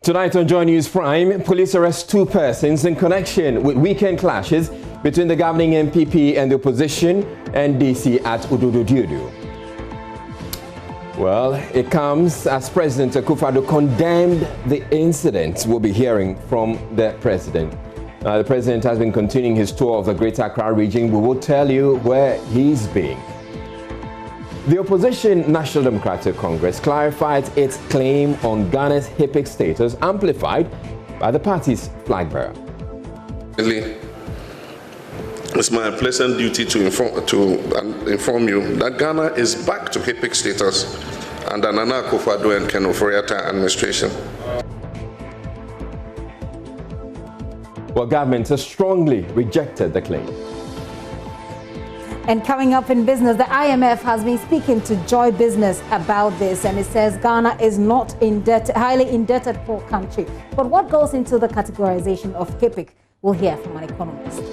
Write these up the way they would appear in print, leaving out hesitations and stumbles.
Tonight on Joy News Prime, police arrest 2 persons in connection with weekend clashes between the governing NPP and the opposition NDC at Ododo-Diodio. Well, it comes as President Akufo-Addo condemned the incident. We'll be hearing from the president. The president has been continuing his tour of the Greater Accra region. We will tell you where he's been. The opposition National Democratic Congress clarified its claim on Ghana's HIPC status, amplified by the party's flag bearer. It's my pleasant duty to inform you that Ghana is back to HIPC status under Nana Akufo-Addo and Ken Ofori-Atta administration. Well, government has strongly rejected the claim. And coming up in business, the IMF has been speaking to Joy Business about this, and it says Ghana is not highly indebted poor country. But what goes into the categorization of HIPC? We'll hear from an economist.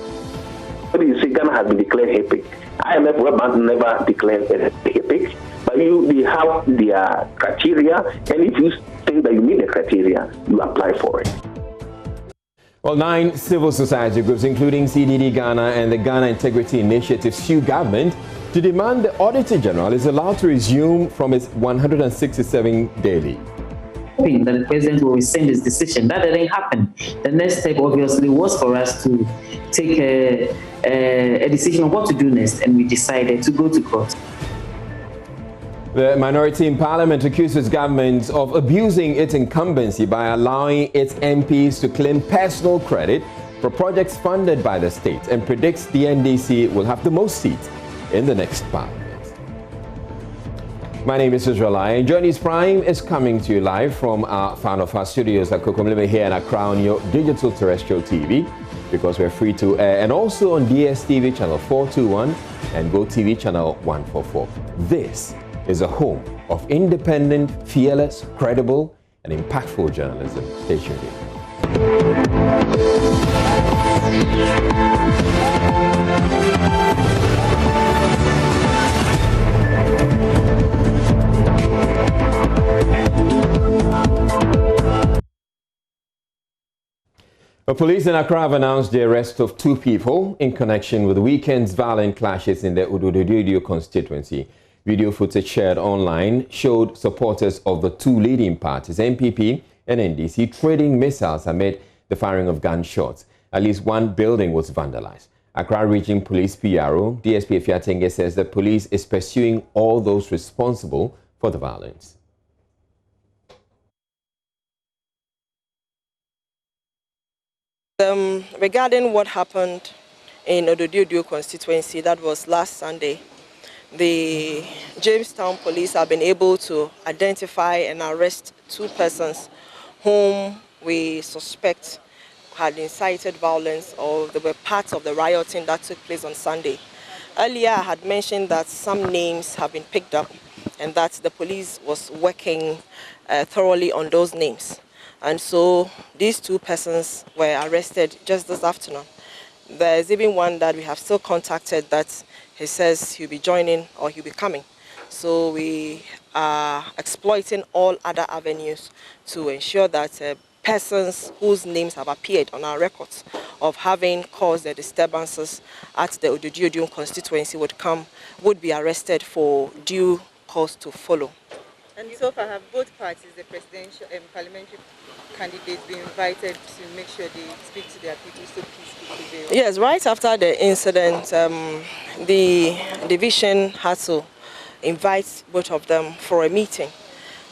What do you say? Ghana has been declared HIPC. IMF World Bank never declared HIPC, but they have their criteria, and if you think that you meet the criteria, you apply for it. Well, 9 civil society groups, including CDD Ghana and the Ghana Integrity Initiative, sue government to demand the Auditor General is allowed to resume from its 167-day leave. Hoping that the president will rescind his decision. That didn't happen. The next step, obviously, was for us to take a decision on what to do next, and we decided to go to court. The minority in parliament accuses government of abusing its incumbency by allowing its MPs to claim personal credit for projects funded by the state, and predicts the NDC will have the most seats in the next parliament. My name is Israel Lai, and Joy News Prime is coming to you live from our fan of our studios at Kokomleme here in Accra on your digital terrestrial TV, because we're free to air, and also on DSTV channel 421 and GoTV channel 144. This is a home of independent, fearless, credible, and impactful journalism. Stay tuned in. The police in Accra have announced the arrest of 2 people in connection with the weekend's violent clashes in the Ododo-Diodio constituency. Video footage shared online showed supporters of the 2 leading parties, NPP and NDC, trading missiles amid the firing of gunshots. At least 1 building was vandalized. Accra Region Police PRO, DSP Efiatenge, says the police is pursuing all those responsible for the violence. Regarding what happened in Ododo-Diodio constituency, that was last Sunday, the Jamestown police have been able to identify and arrest 2 persons whom we suspect had incited violence, or they were part of the rioting that took place on Sunday. Earlier, I had mentioned that some names have been picked up and that the police was working thoroughly on those names. And so these 2 persons were arrested just this afternoon. There's even one that we have still contacted that he says he'll be joining or he'll be coming. So we are exploiting all other avenues to ensure that persons whose names have appeared on our records of having caused the disturbances at the Ododo-Diodio constituency would be arrested for due cause to follow. And so far, have both parties, the presidential and parliamentary candidates, been invited to make sure they speak to their people so peace will prevail? Yes, right after the incident, the division had to invite both of them for a meeting.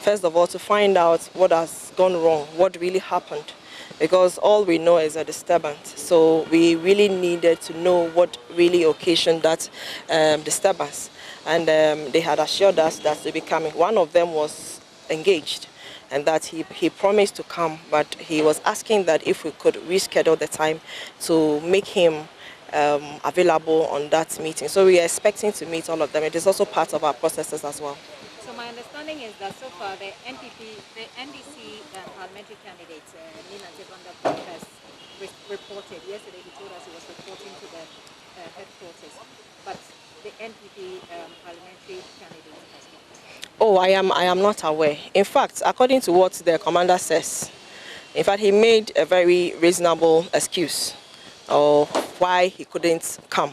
First of all, to find out what has gone wrong, what really happened, because all we know is a disturbance. So we really needed to know what really occasioned that disturbance. And they had assured us that they'll be coming. One of them was engaged and that he promised to come, but he was asking that if we could reschedule the time to make him available on that meeting. So we are expecting to meet all of them. It is also part of our processes as well. So my understanding is that so far the NDC parliamentary candidate, Nina Zebanda, has reported. Yesterday he told us he was reporting to the headquarters, but the NPP parliamentary candidate has not. Oh, I am not aware. In fact, according to what the commander says, In fact, he made a very reasonable excuse of why he couldn't come.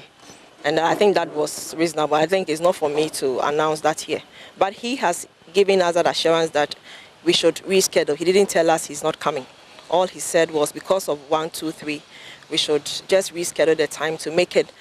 And I think that was reasonable. I think it's not for me to announce that here. But he has given us that assurance that we should reschedule. He didn't tell us he's not coming. All he said was because of 1, 2, 3, we should just reschedule the time to make it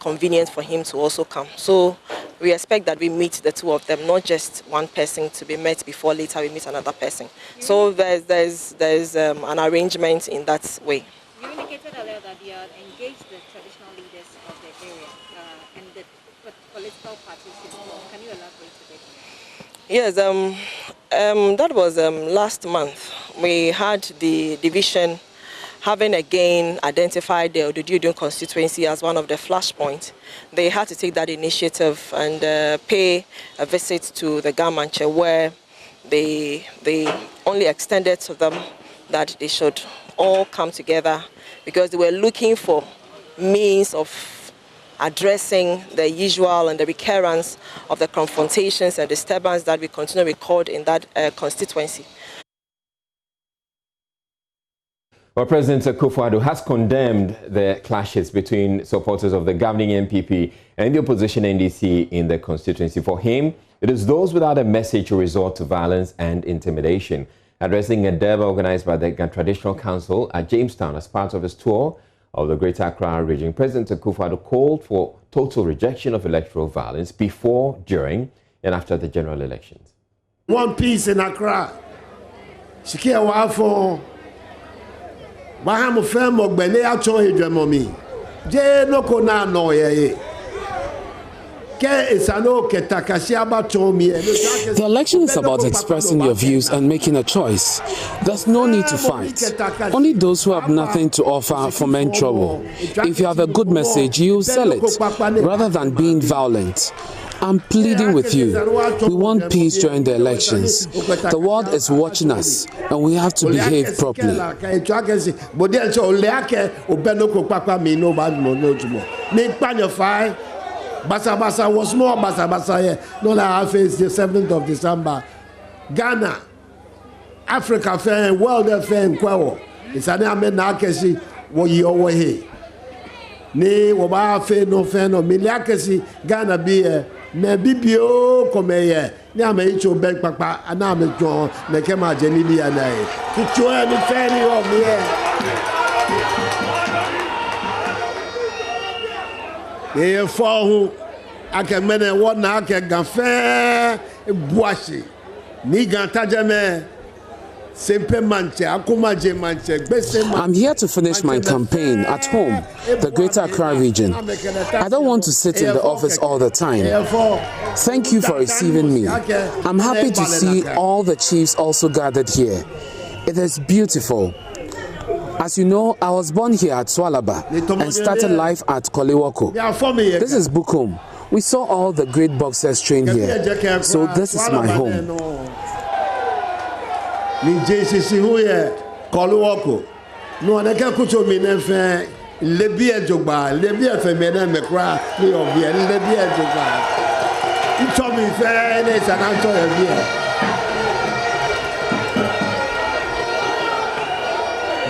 convenient for him to also come. So we expect that we meet the two of them, not just one person to be met before later we meet another person. So there's an arrangement in that way. You indicated earlier that you are engaged the traditional leaders of the area and the political parties. Can you elaborate a bit? Yes, that was last month. We had the division having again identified the Odududu constituency as one of the flashpoints. They had to take that initiative and pay a visit to the Gamanche, where they only extended to them that they should all come together because they were looking for means of addressing the usual and the recurrence of the confrontations and disturbance that we continue to record in that constituency. Well, President Akufo-Addo has condemned the clashes between supporters of the governing NPP and the opposition NDC in the constituency. For him, it is those without a message who resort to violence and intimidation. Addressing a derby organized by the Traditional Council at Jamestown as part of his tour of the Greater Accra region, President Akufo-Addo called for total rejection of electoral violence before, during, and after the general elections. One peace in Accra. Shikia wafo. Baham femo gbele acho edwemomi. Je no kona no ye. The election is about expressing your views and making a choice. There's no need to fight. Only those who have nothing to offer foment trouble. If you have a good message, you sell it, rather than being violent. I'm pleading with you. We want peace during the elections. The world is watching us, and we have to behave properly. Basa was more basa here. No, I face the 7th of December. Ghana, Africa fair, World Fair in Kwawo. It's an amen nakesi wo yi owo he. Ni wo ba fe no miliakesi Ghana be me bibio komeye. Ni ameicho beg papa ana me jon ne kema jeni bi anae. Kicho ni fair ni o mi e for I can mene what na ke gafe buashi ni gantajeme sempe manche akumaje manche gbese. I'm here to finish my campaign at home, the Greater Accra region. I don't want to sit in the office all the time. Thank you for receiving me. I'm happy to see all the chiefs also gathered here. It is beautiful. As you know, I was born here at Swalaba and started life at Koliwoko. This is Bukum. We saw all the great boxers train here, so this is my home.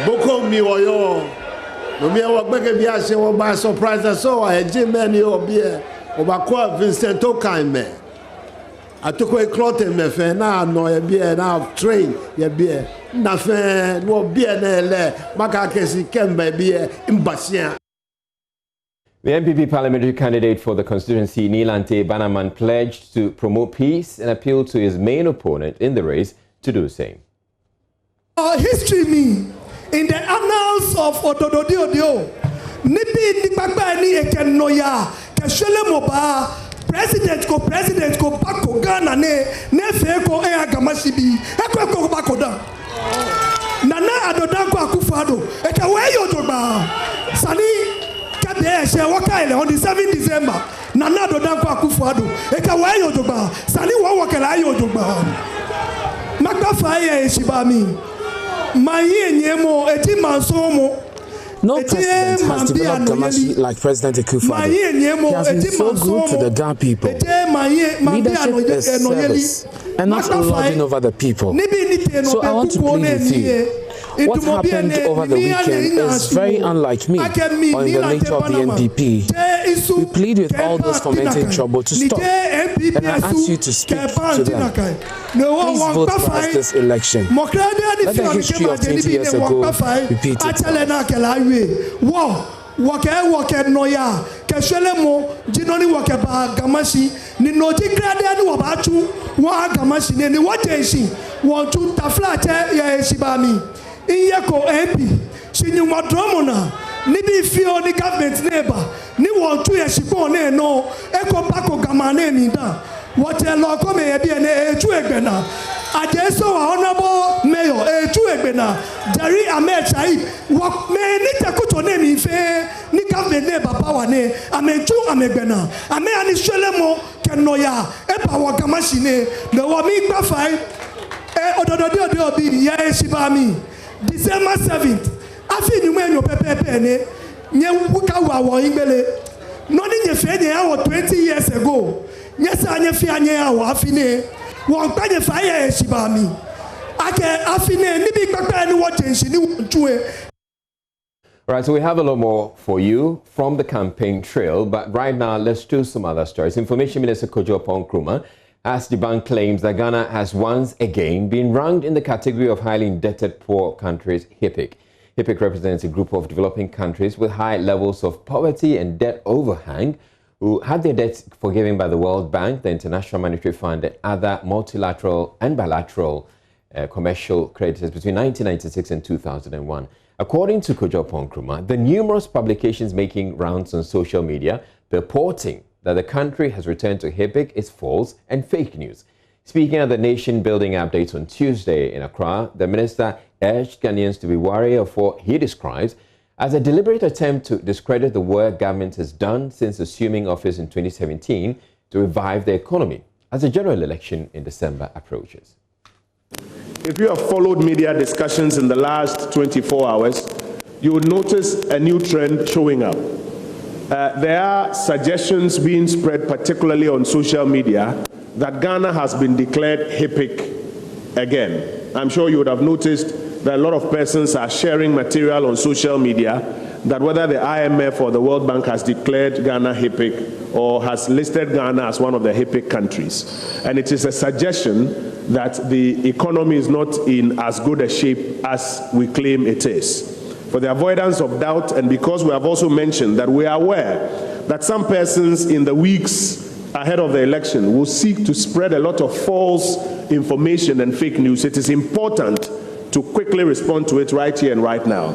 Boko mi woyo no mi wa gbege bi ase wo ba surprise so wa eje meni obi e o ba ko Vincent Okanme atoko e cloth me fe na no e bi e na train ye bi e na fe no bi e na ele maka kesi kemba bi e mbasia. The NPP parliamentary candidate for the constituency, Nilante Banaman, pledged to promote peace and appealed to his main opponent in the race to do the same. History me. In the annals of Odododio, Nipi Nipakba ni Ekenoya, Kashele Moba, President ko Bako Ghana ne Feko Agamasibi, Eko Bakoda. Nana Adodanko Akufo-Addo, Ekawe Yojoba, Sani Kade She Wakaile on the 7th December, Nana Adodanko Akufo-Addo, Ekawe Yojoba, Sani Wawakela Yojoba. Magba Faye Shibami. No president has developed Gamashi like President Akufo-Addo. He has been so good to the Ga people. Leadership is service and not lording over the people. So I want to plead with you. What happened over the weekend is very unlike me or in the nature of the NPP. We plead with all those fomenting trouble to stop, and I ask you to speak to them. Please vote for us this election. Let the history of 20 years ago repeat itself. Wake noya keshele mo jinoni wake ba gamashi ni noji grade ni wabatu wa gamashi ni watenshi wontu taflate ya eshibami iyeko MP shinyi wadromona ni bi fio ni government neighbor ni wontu eshipo ne no eko bako gamane ni da wote lo ko me ye bi ene eju egbena ajeso wa honorable mayor eju egbena Jerry Ahmed Said wa me ni takuto ne mi fe ni government ne baba wa ne ameju amegbena ame ani swelemo kenoya e ba wa gamashi ne no wa mi gba fai odododi obi ya esiba mi December 7th afi ni mo enyo pepepe ne nye wuka wa wo igbele no ni nye fe nye awo 20 years ago nye sa nye fi anye awo afi ne won pa nye fa ya esiba mi ake afi ne ni bi papa ni wo tenshi ni wontuwe. All right, so we have a lot more for you from the campaign trail, but right now let's do some other stories. Information Minister Kojo Nkrumah has debunked claims that Ghana has once again been ranked in the category of highly indebted poor countries, HIPC. HIPC represents a group of developing countries with high levels of poverty and debt overhang who had their debts forgiven by the World Bank, the International Monetary Fund, and other multilateral and bilateral commercial creditors between 1996 and 2001. According to Kojo Nkrumah, the numerous publications making rounds on social media purporting that the country has returned to HIPC is false and fake news. Speaking at the nation-building updates on Tuesday in Accra, the minister urged Ghanaians to be wary of what he describes as a deliberate attempt to discredit the work government has done since assuming office in 2017 to revive the economy as the general election in December approaches. If you have followed media discussions in the last 24 hours, you will notice a new trend showing up. There are suggestions being spread, particularly on social media, that Ghana has been declared HIPC again. I'm sure you would have noticed that a lot of persons are sharing material on social media that whether the IMF or the World Bank has declared Ghana HIPC or has listed Ghana as one of the HIPC countries. And it is a suggestion that the economy is not in as good a shape as we claim it is. For the avoidance of doubt, and because we have also mentioned that we are aware that some persons in the weeks ahead of the election will seek to spread a lot of false information and fake news, it is important to quickly respond to it right here and right now.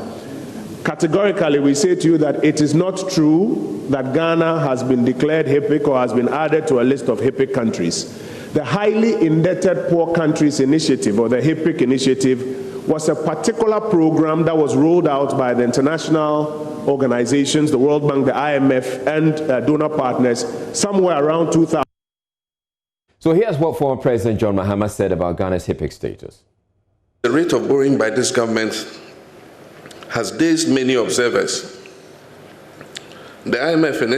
Categorically, we say to you that it is not true that Ghana has been declared HIPC or has been added to a list of HIPC countries. The Highly Indebted Poor Countries Initiative, or the HIPC initiative, was a particular program that was rolled out by the international organizations, the World Bank, the IMF, and donor partners somewhere around 2000. So here's what former President John Mahama said about Ghana's HIPC status. The rate of borrowing by this government has dazed many observers. The IMF in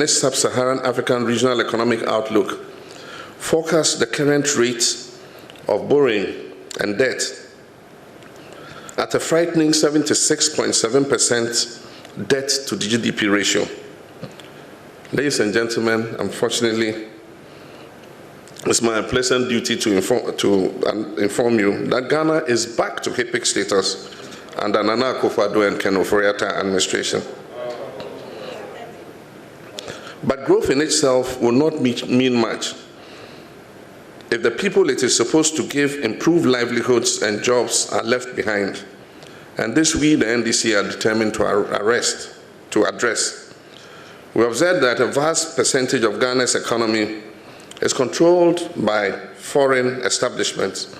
its Sub-Saharan African Regional Economic Outlook forecast the current rate of borrowing and debt at a frightening 76.7% debt to the GDP ratio. Ladies and gentlemen, unfortunately, it's my pleasant duty to inform you that Ghana is back to HIPC status under Nana Akufo-Addo and Ken Ofori-Atta administration. But growth in itself will not mean much if the people it is supposed to give improved livelihoods and jobs are left behind. And this we, the NDC, are determined to address. We observe that a vast percentage of Ghana's economy is controlled by foreign establishments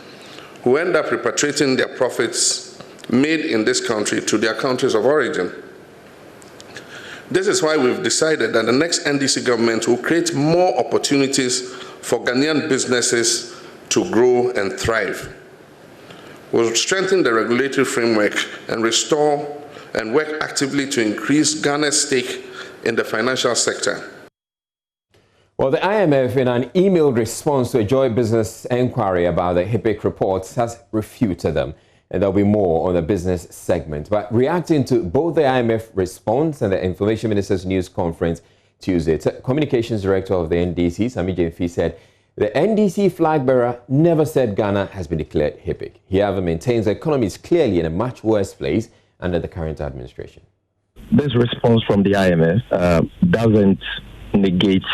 who end up repatriating their profits made in this country to their countries of origin. This is why we've decided that the next NDC government will create more opportunities for Ghanaian businesses to grow and thrive. We'll strengthen the regulatory framework and restore and work actively to increase Ghana's stake in the financial sector. Well, the IMF, in an emailed response to a Joy Business inquiry about the HIPC reports, has refuted them. And there'll be more on the business segment. But reacting to both the IMF response and the Information Minister's news conference Tuesday, Communications Director of the NDC, Sami Jemfi, said the NDC flag bearer never said Ghana has been declared HIPC. He however maintains the economy is clearly in a much worse place under the current administration. This response from the IMF doesn't negate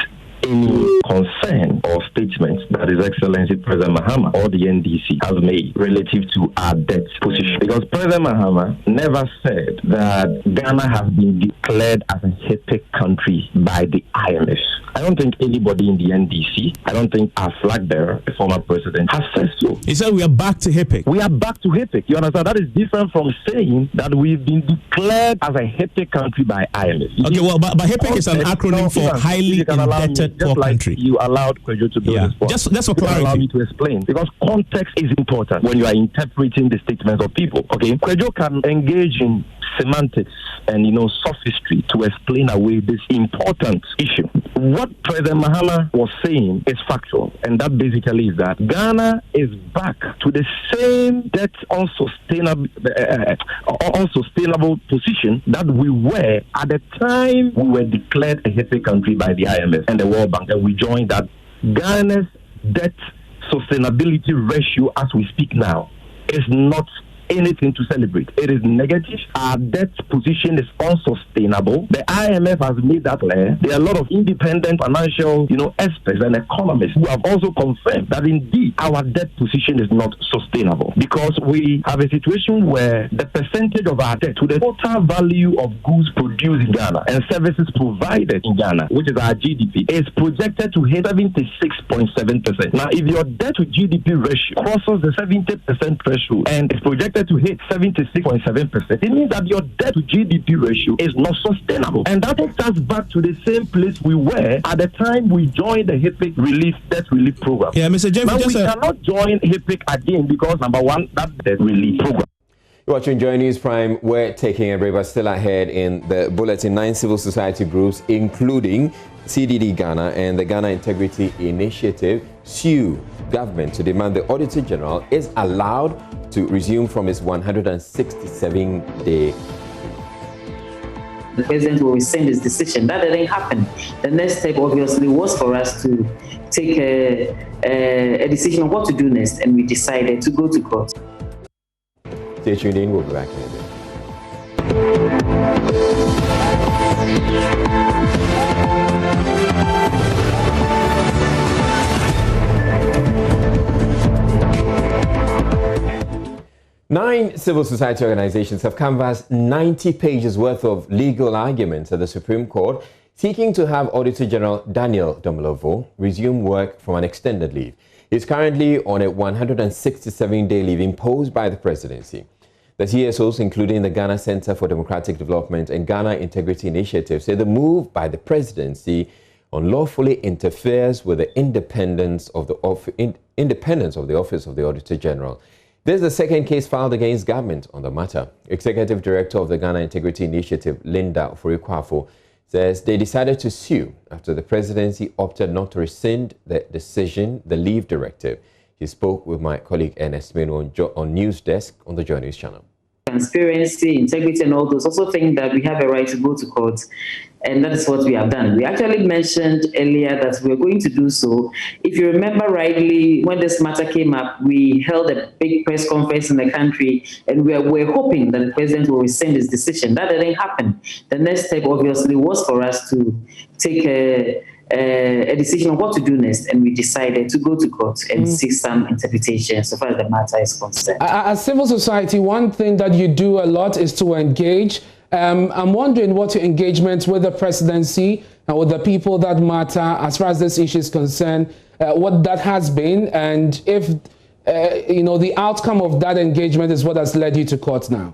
any concern or statement that His Excellency President Mahama or the NDC has made relative to our debt position. Because President Mahama never said that Ghana has been declared as a HIPC country by the IMF. I don't think anybody in the NDC, I don't think our flag bearer, the former president, has said so. He said we are back to HIPC. We are back to HIPC. You understand? That is different from saying that we've been declared as a HIPC country by IMF. Okay, well, but HIPC is an acronym for highly indebted poor country. You allowed Kwejo to build this point. Just for clarity. Allow me to explain. Because context is important when you are interpreting the statements of people. Okay, Kwejo can engage in semantics and sophistry to explain away this important issue. What President Mahama was saying is factual, and that basically is that Ghana is back to the same debt unsustainable position that we were at the time we were declared a HIPC country by the IMF and the World Bank, and we joined that. Ghana's debt sustainability ratio as we speak now is not anything to celebrate. It is negative. Our debt position is unsustainable. The IMF has made that clear. There are a lot of independent financial, experts and economists who have also confirmed that indeed our debt position is not sustainable, because we have a situation where the percentage of our debt to the total value of goods produced in Ghana and services provided in Ghana, which is our GDP, is projected to hit 76.7%. Now, if your debt to GDP ratio crosses the 70% threshold and is projected to hit 76.7%, it means that your debt to GDP ratio is not sustainable. And that takes us back to the same place we were at the time we joined the HIPC debt relief program. Yeah, Mr. Jemfi, now we cannot join HIPC again because, number one, that debt relief program. You're watching Joy News Prime. We're taking a break, but still ahead in the bulletin. 9 civil society groups, including CDD Ghana and the Ghana Integrity Initiative, sue government to demand the Auditor General is allowed to resume from his 167-day. The president will rescind his decision. That didn't happen. The next step, obviously, was for us to take a decision on what to do next, and we decided to go to court. Stay tuned in. We'll be back in a bit. 9 civil society organizations have canvassed 90 pages worth of legal arguments at the Supreme Court, seeking to have Auditor General Daniel Domelevo resume work from an extended leave. He's currently on a 167-day leave imposed by the presidency. The CSOs, including the Ghana Center for Democratic Development and Ghana Integrity Initiative, say the move by the presidency unlawfully interferes with the independence of the Office of the Auditor General. This is the second case filed against government on the matter. Executive Director of the Ghana Integrity Initiative, Linda Ofori-Kwafo, says they decided to sue after the presidency opted not to rescind the decision, the leave directive. He spoke with my colleague Ernest Menu on News Desk on the Joy News channel. Transparency, integrity, and all those also think that we have a right to go to court, and that is what we have done. We actually mentioned earlier that we are going to do so. If you remember rightly, when this matter came up, we held a big press conference in the country, and we were hoping that the president will rescind his decision. That didn't happen. The next step, obviously, was for us to take a decision on what to do next, and we decided to go to court and seek some interpretation so far as the matter is concerned. As civil society, one thing that you do a lot is to engage. I'm wondering what your engagement with the presidency and with the people that matter as far as this issue is concerned, what that has been, and if the outcome of that engagement is what has led you to court now.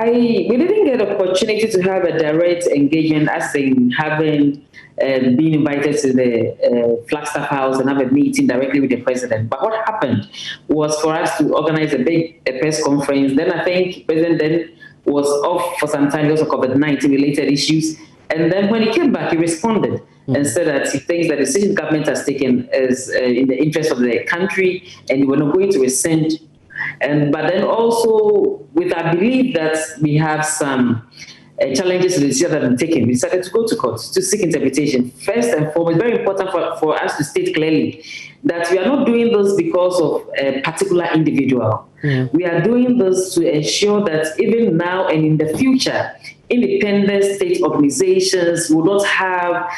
We didn't get an opportunity to have a direct engagement, as in having been invited to the Flagstaff House and have a meeting directly with the president. But what happened was for us to organize a big press conference. Then I think the president then was off for some time because of COVID-19 related issues. And then when he came back, he responded and said that he thinks that the decision the government has taken is in the interest of the country, and they were not going to rescind But then also, with our belief that we have some challenges to the decision that we've taken, we decided to go to court to seek interpretation. First and foremost, very important for us to state clearly that we are not doing this because of a particular individual. We are doing this to ensure that even now and in the future, independent state organizations will not have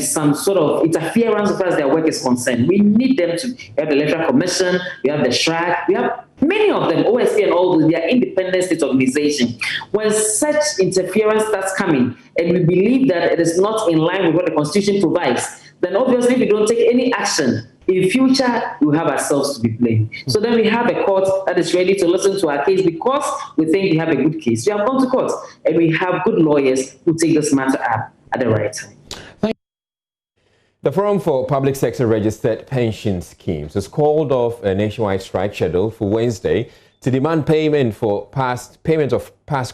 some sort of interference as far as their work is concerned. We need them to have the Electoral Commission, we have the SHRAC, we have many of them, OSC and all those, they are independent state organizations. When such interference starts coming, and we believe that it is not in line with what the Constitution provides, then obviously if we don't take any action, in future, we have ourselves to be blamed. So then we have a court that is ready to listen to our case because we think we have a good case. We have gone to court, and we have good lawyers who take this matter up at the right time. The Forum for Public Sector Registered Pension Schemes has called off a nationwide strike schedule for Wednesday to demand payment of past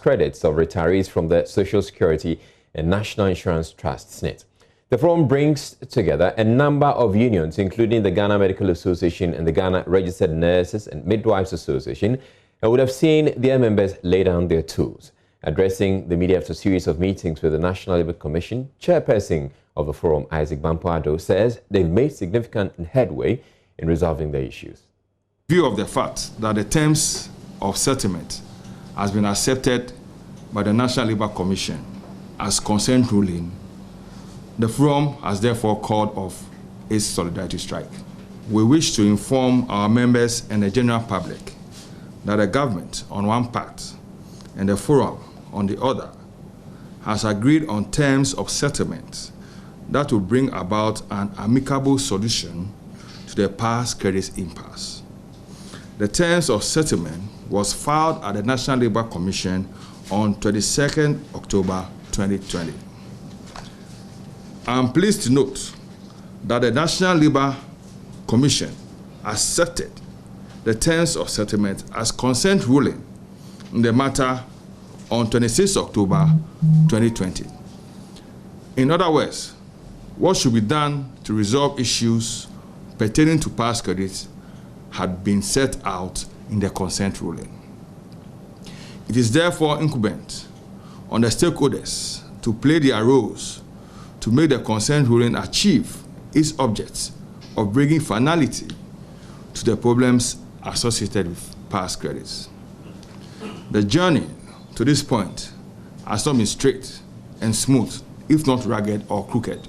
credits of retirees from the Social Security and National Insurance Trust, SNIT. The forum brings together a number of unions, including the Ghana Medical Association and the Ghana Registered Nurses and Midwives Association, and would have seen their members lay down their tools. Addressing the media after a series of meetings with the National Labour Commission, chairperson of the forum, Isaac Bampoado, says they've made significant headway in resolving the issues. In view of the fact that the terms of settlement has been accepted by the National Labour Commission as consent ruling, the forum has therefore called off its solidarity strike. We wish to inform our members and the general public that the government on one part and the forum on the other has agreed on terms of settlement that will bring about an amicable solution to the past credit impasse. The terms of settlement was filed at the National Labour Commission on 22nd October 2020. I'm pleased to note that the National Labour Commission accepted the terms of settlement as consent ruling in the matter on 26 October 2020. In other words, what should be done to resolve issues pertaining to past credits had been set out in the consent ruling. It is therefore incumbent on the stakeholders to play their roles to make the consent ruling achieve its object of bringing finality to the problems associated with past credits. The journey to this point has not been straight and smooth, if not rugged or crooked.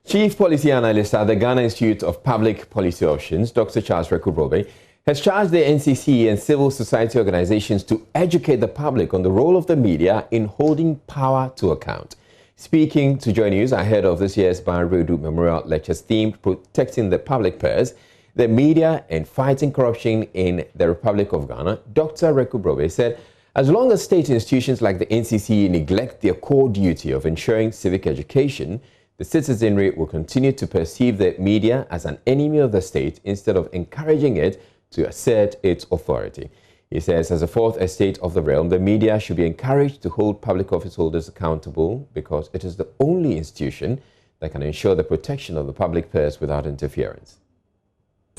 Chief Policy Analyst at the Ghana Institute of Public Policy Options, Dr. Charles Reku-Brobe, has charged the NCC and civil society organizations to educate the public on the role of the media in holding power to account. Speaking to Joy News ahead of this year's Ban Redu Memorial Lectures themed Protecting the Public Purse, the Media and Fighting Corruption in the Republic of Ghana, Dr. Reku-Brobe said, as long as state institutions like the NCC neglect their core duty of ensuring civic education, the citizenry will continue to perceive the media as an enemy of the state instead of encouraging it to assert its authority. He says, as a fourth estate of the realm, the media should be encouraged to hold public office holders accountable because it is the only institution that can ensure the protection of the public purse without interference.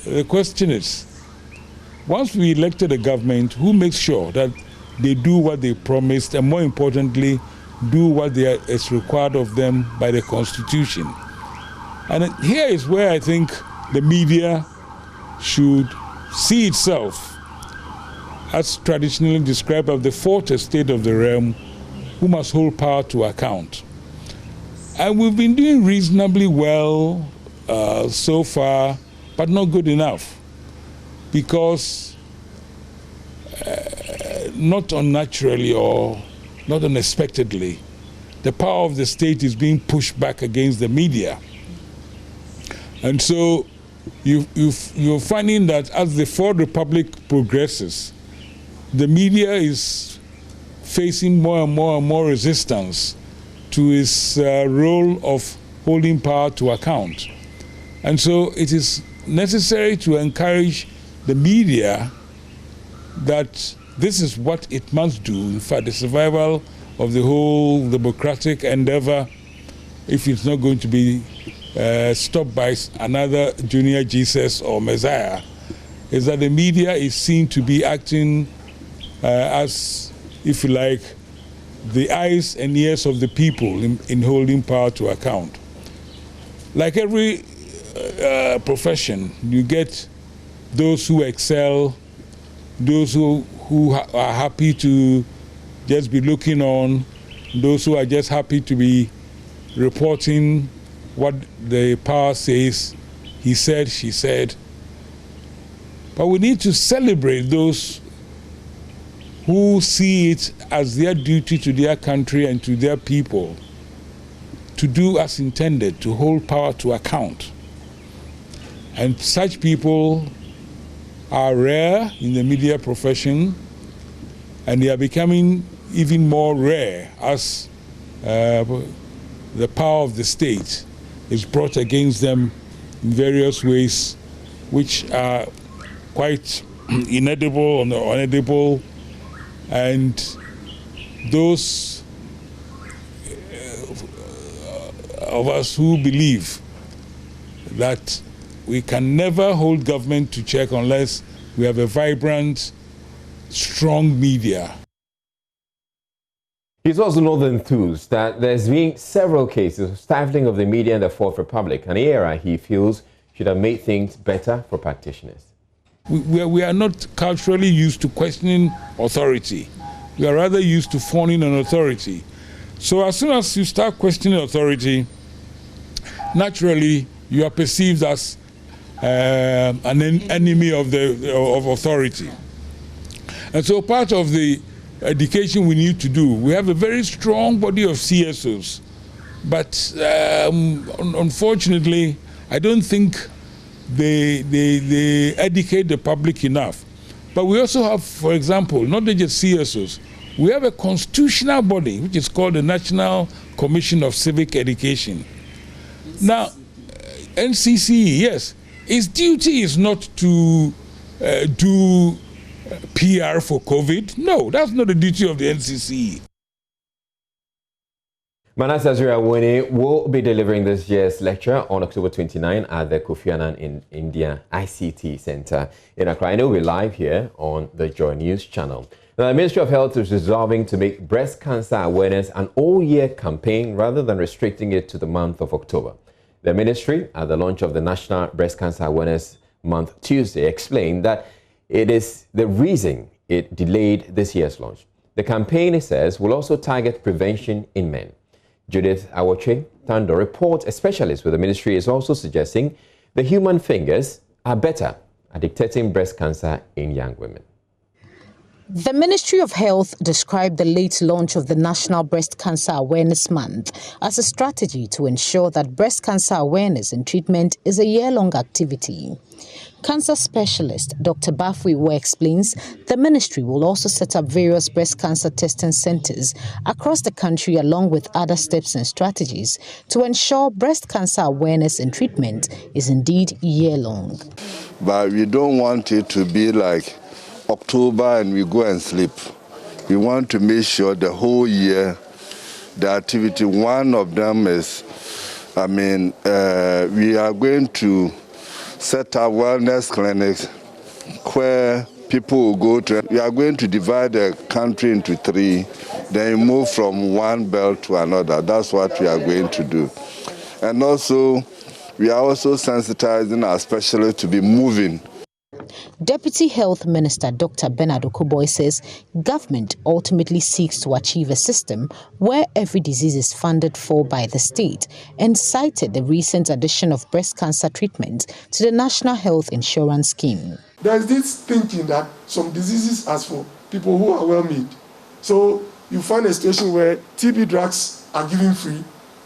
The question is, once we elected a government, who makes sure that they do what they promised and, more importantly, do what is required of them by the Constitution? And here is where I think the media should see itself as traditionally described as the fourth estate of the realm, who must hold power to account. And we've been doing reasonably well so far, but not good enough, because not unnaturally or not unexpectedly, the power of the state is being pushed back against the media. And so you're finding that as the Fourth Republic progresses, the media is facing more and more resistance to its role of holding power to account. And so it is necessary to encourage the media that this is what it must do. In fact, the survival of the whole democratic endeavor, if it's not going to be stopped by another junior Jesus or Messiah, is that the media is seen to be acting as, if you like, the eyes and ears of the people in holding power to account. Like every profession, you get those who excel, those who are happy to just be looking on, those who are just happy to be reporting what the power says, he said, she said. But we need to celebrate those who see it as their duty to their country and to their people to do as intended, to hold power to account. And such people are rare in the media profession, and they are becoming even more rare as the power of the state is brought against them in various ways, which are quite inedible or unedible, and those of us who believe that we can never hold government to check unless we have a vibrant, strong media. He's also not enthused that there's been several cases of stifling of the media in the Fourth Republic, an era he feels should have made things better for practitioners. We are not culturally used to questioning authority. We are rather used to fawning on authority. So as soon as you start questioning authority, naturally you are perceived as an enemy of authority. And so part of the education we need to do, we have a very strong body of CSOs, but unfortunately, I don't think they educate the public enough. But we also have, for example, not just CSOs, we have a constitutional body which is called the National Commission of Civic Education. Now, NCCE, yes, its duty is not to do PR for COVID. No, that's not the duty of the NCCE. Manasseh Azure-Awuni will be delivering this year's lecture on October 29 at the Kofi Annan in India ICT Center in Accra. And it will be live here on the Joy News channel. Now, the Ministry of Health is resolving to make breast cancer awareness an all-year campaign rather than restricting it to the month of October. The ministry, at the launch of the National Breast Cancer Awareness Month Tuesday, explained that it is the reason it delayed this year's launch. The campaign, it says, will also target prevention in men. Judith Awoche Tando, a specialist with the ministry, is also suggesting the human fingers are better at detecting breast cancer in young women. The Ministry of Health described the late launch of the National Breast Cancer Awareness Month as a strategy to ensure that breast cancer awareness and treatment is a year-long activity. Cancer specialist Dr. Bafwe explains the ministry will also set up various breast cancer testing centers across the country along with other steps and strategies to ensure breast cancer awareness and treatment is indeed year-long. But we don't want it to be like October and we go and sleep. We want to make sure the whole year the activity, one of them is, we are going to set up wellness clinics where people will go to. We are going to divide the country into three, then move from one belt to another. That's what we are going to do. And also, we are also sensitizing our specialists to be moving. Deputy Health Minister Dr. Bernard Okoboy says government ultimately seeks to achieve a system where every disease is funded for by the state, and cited the recent addition of breast cancer treatment to the National Health Insurance Scheme. There's this thinking that some diseases are for people who are well-made. So you find a situation where TB drugs are given free,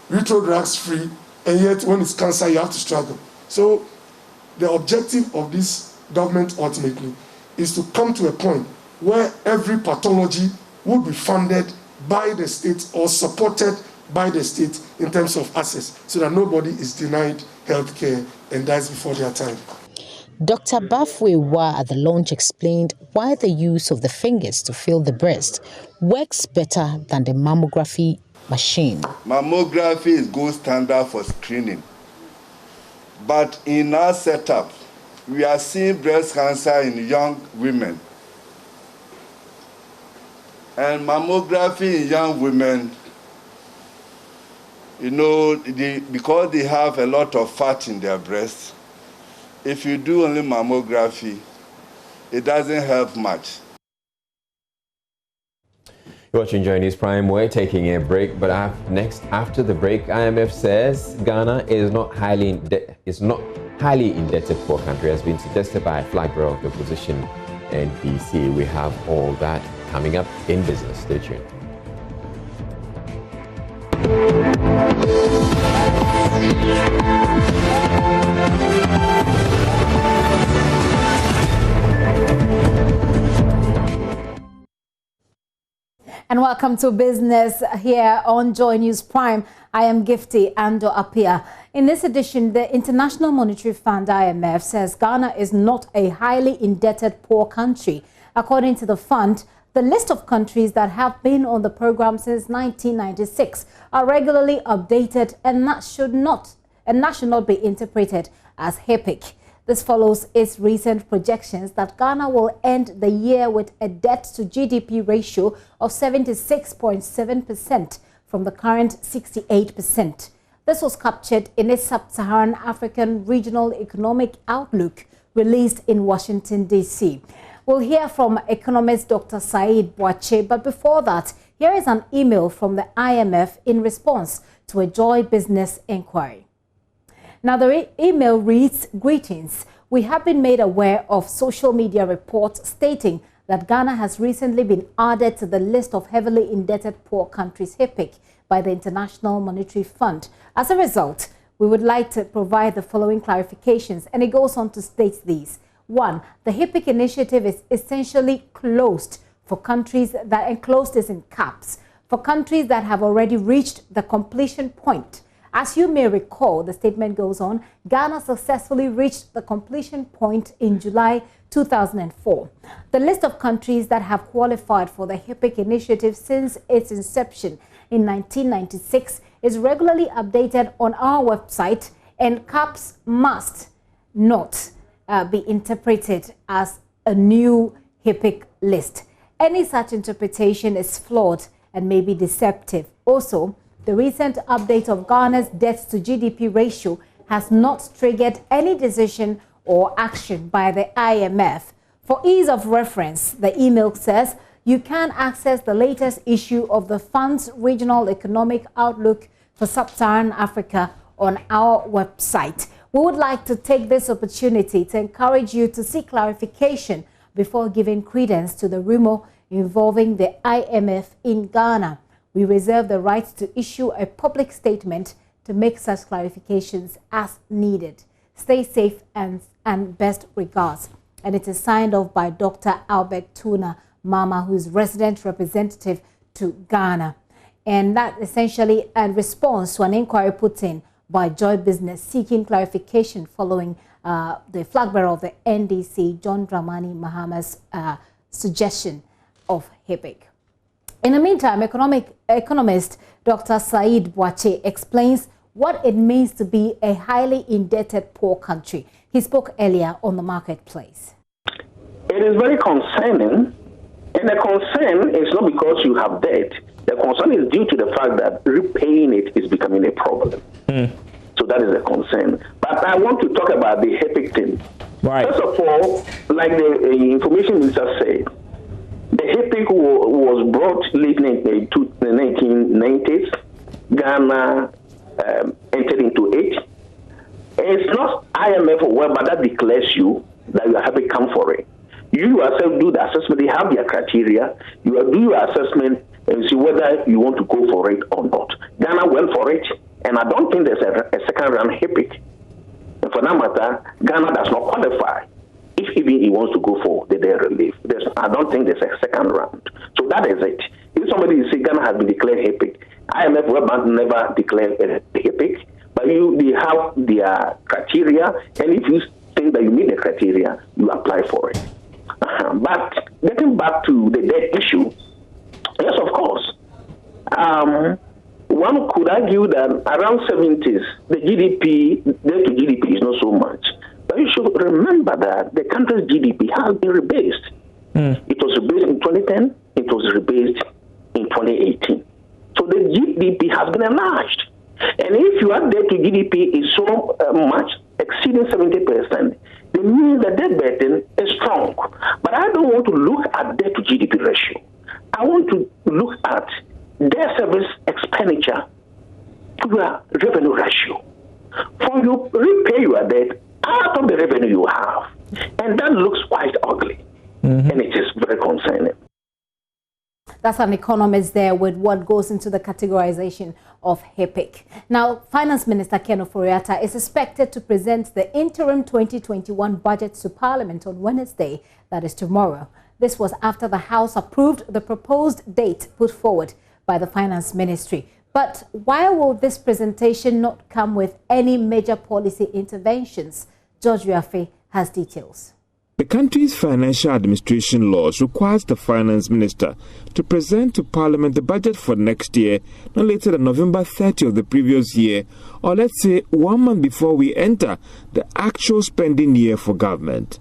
retro drugs free, and yet when it's cancer, you have to struggle. So the objective of this government ultimately is to come to a point where every pathology would be funded by the state or supported by the state in terms of access, so that nobody is denied health care and dies before their time. Dr. Bafwe at the launch explained why the use of the fingers to feel the breast works better than the mammography machine. Mammography is gold standard for screening. But in our setup, we are seeing breast cancer in young women. And mammography in young women, you know, because they have a lot of fat in their breasts, if you do only mammography, it doesn't help much. You're watching Joy News Prime. We're taking a break, but after the break, IMF says Ghana is not highly indebted poor country, has been suggested by a flag bearer of the opposition, NDC. We have all that coming up in business. Stay tuned. And welcome to business here on Joy News Prime. I am Gifty Ando Apia. In this edition, the International Monetary Fund, IMF, says Ghana is not a highly indebted poor country. According to the fund, the list of countries that have been on the program since 1996 are regularly updated, and that should not be interpreted as HIPC. This follows its recent projections that Ghana will end the year with a debt to GDP ratio of 76.7% from the current 68%. This was captured in its Sub-Saharan African Regional Economic Outlook released in Washington, D.C. We'll hear from economist Dr. Said Boakye, but before that, here is an email from the IMF in response to a Joy Business inquiry. Now, the email reads, "Greetings. We have been made aware of social media reports stating that Ghana has recently been added to the list of heavily indebted poor countries, HIPC, by the International Monetary Fund. As a result, we would like to provide the following clarifications," and it goes on to state these. 1. The HIPC initiative is essentially closed for countries that, and closed is in caps, for countries that have already reached the completion point. As you may recall, the statement goes on, Ghana successfully reached the completion point in July 2004. The list of countries that have qualified for the HIPC initiative since its inception in 1996 is regularly updated on our website, and caps must not be interpreted as a new HIPC list. Any such interpretation is flawed and may be deceptive. Also, the recent update of Ghana's debt to GDP ratio has not triggered any decision or action by the IMF. For ease of reference, the email says you can access the latest issue of the fund's Regional Economic Outlook for Sub-Saharan Africa on our website. We would like to take this opportunity to encourage you to seek clarification before giving credence to the rumor involving the IMF in Ghana. We reserve the right to issue a public statement to make such clarifications as needed. Stay safe and best regards. And it is signed off by Dr. Albert Tuna Mama, who is resident representative to Ghana. And that essentially a response to an inquiry put in by Joy Business seeking clarification following the flag bearer of the NDC, John Dramani Mahama's suggestion of HIPC. In the meantime, economist Dr. Said Boakye explains what it means to be a highly indebted poor country. He spoke earlier on the marketplace. It is very concerning, and the concern is not because you have debt. The concern is due to the fact that repaying it is becoming a problem. So that is a concern. But I want to talk about the HIPC thing. Right. First of all, like the information minister said, the HIPC was brought late in the 1990s. Ghana entered into it. It's not IMF or whatever that declares you that you are happy to come for it. You yourself do the assessment. They have their criteria. You do your assessment and see whether you want to go for it or not. Ghana went for it, and I don't think there's a second round HIPC. And for that matter, Ghana does not qualify. If even he wants to go for the debt relief, I don't think there's a second round. So that is it. If somebody says Ghana has been declared HIPC, IMF World Bank never declared a HIPC, but they have their criteria, and if you think that you meet the criteria, you apply for it. But getting back to the debt issue, yes, of course. One could argue that around 70s, the GDP, debt to GDP is not so much. But you should remember that the country's GDP has been rebased. It was rebased in 2010, it was rebased in 2018. So the GDP has been enlarged. And if your debt to GDP is so much, exceeding 70%, it means that debt burden is strong. But I don't want to look at debt to GDP ratio. I want to look at debt service expenditure to your revenue ratio. For you repay your debt out of the revenue you have. And that looks quite ugly. And it is very concerning. That's an economist there with what goes into the categorization of HIPIC. Now, Finance Minister Ken Ofori-Atta is expected to present the interim 2021 budget to Parliament on Wednesday, that is tomorrow. This was after the House approved the proposed date put forward by the Finance Ministry. But why will this presentation not come with any major policy interventions? George Riafe has details. The country's financial administration laws requires the finance minister to present to Parliament the budget for next year no later than November 30 of the previous year, or let's say 1 month before we enter the actual spending year for government.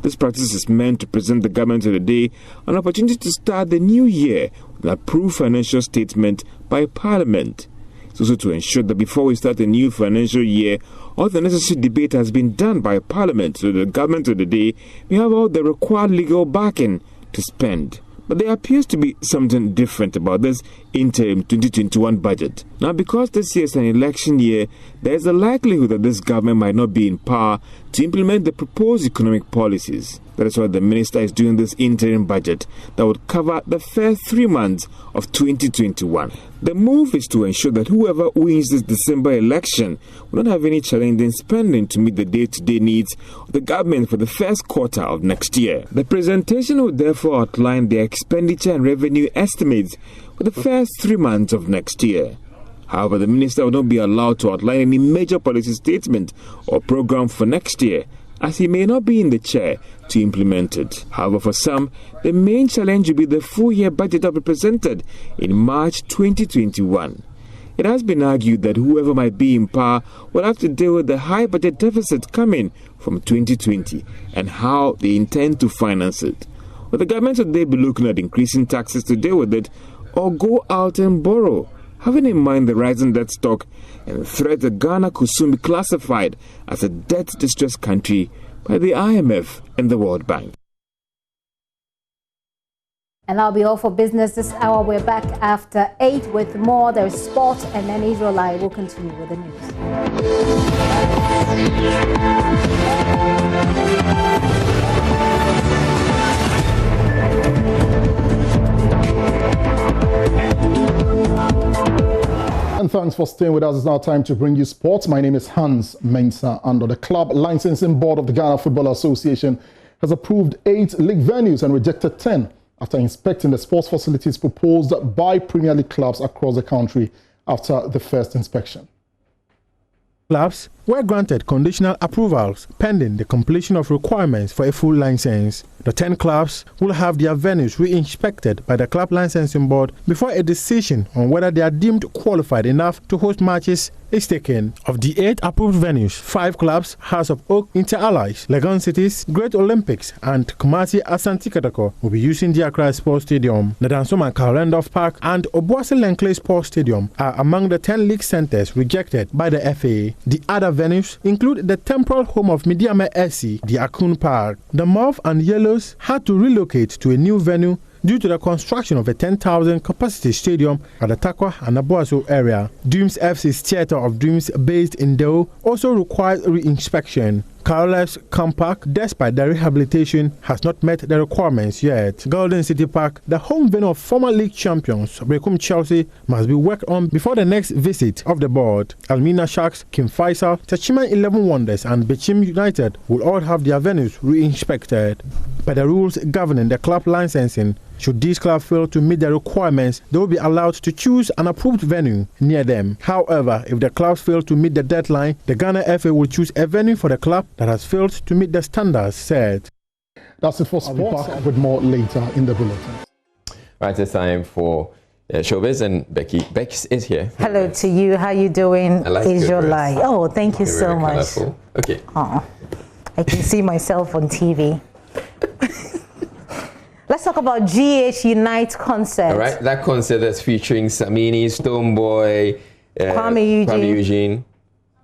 This practice is meant to present the government of the day an opportunity to start the new year with an approved financial statement by Parliament. It's also to ensure that before we start the new financial year, all the necessary debate has been done by Parliament so that the government of the day may have all the required legal backing to spend. But there appears to be something different about this interim 2021 budget. Now, because this year is an election year, there is a likelihood that this government might not be in power to implement the proposed economic policies. That is why the minister is doing this interim budget that would cover the first 3 months of 2021. The move is to ensure that whoever wins this December election will not have any challenge in spending to meet the day-to-day needs of the government for the first quarter of next year. The presentation will therefore outline the expenditure and revenue estimates for the first 3 months of next year. However, the minister will not be allowed to outline any major policy statement or program for next year, as he may not be in the chair to implement it. However, for some, the main challenge will be the full-year budget that will be presented in March 2021. It has been argued that whoever might be in power will have to deal with the high budget deficit coming from 2020 and how they intend to finance it. Will the government today be looking at increasing taxes to deal with it, or go out and borrow, having in mind the rising debt stock and the threat that Ghana could soon be classified as a debt-distressed country by the IMF and the World Bank? And that'll be all for business this hour. We're back after 8 with more. There's sport, and then Israel will continue with the news. And thanks for staying with us. It's now time to bring you sports. My name is Hans Mensah, and the Club Licensing Board of the Ghana Football Association has approved 8 league venues and rejected 10 after inspecting the sports facilities proposed by Premier League clubs across the country after the first inspection. Clubs were granted conditional approvals pending the completion of requirements for a full license. The 10 clubs will have their venues re-inspected by the Club Licensing Board before a decision on whether they are deemed qualified enough to host matches is taken. Of the 8 approved venues, 5 clubs, House of Oak, Inter Allies, Legon Cities, Great Olympics and Kumasi Asante Kotoko will be using the Accra Sports Stadium. The Dansoman Karl-Randolph Park and Obuasi Lenkley Sports Stadium are among the 10 league centres rejected by the FA. The other venues include the temporal home of Midiame SC, the Akun Park. The Mauve and Yellows had to relocate to a new venue due to the construction of a 10,000 capacity stadium at the Takwa and Abuaso area. Dreams FC's Theatre of Dreams, based in Deo, also requires re-inspection. Carol's Camp Park, despite the rehabilitation, has not met the requirements yet. Golden City Park, the home venue of former league champions Brekum Chelsea, must be worked on before the next visit of the board. Almina Sharks, Kim Faisal, Tachima 11 Wonders and Bechim United will all have their venues re-inspected. By the rules governing the club licensing, should these clubs fail to meet the requirements, they will be allowed to choose an approved venue near them. However, if the clubs fail to meet the deadline, the Ghana FA will choose a venue for the club that has failed to meet the standards set. That's it for sports. I'll be back with more later in the bulletin. Right, it's time for Showbiz, and Becky. Bex is here. Hello to you. How you doing? I like is your dress. life? Oh, thank you so much. Colorful. Okay. I can see myself on TV. Let's talk about GH Unite concert. All right, that concert that's featuring Samini, Stonebwoy, Kwame Eugene.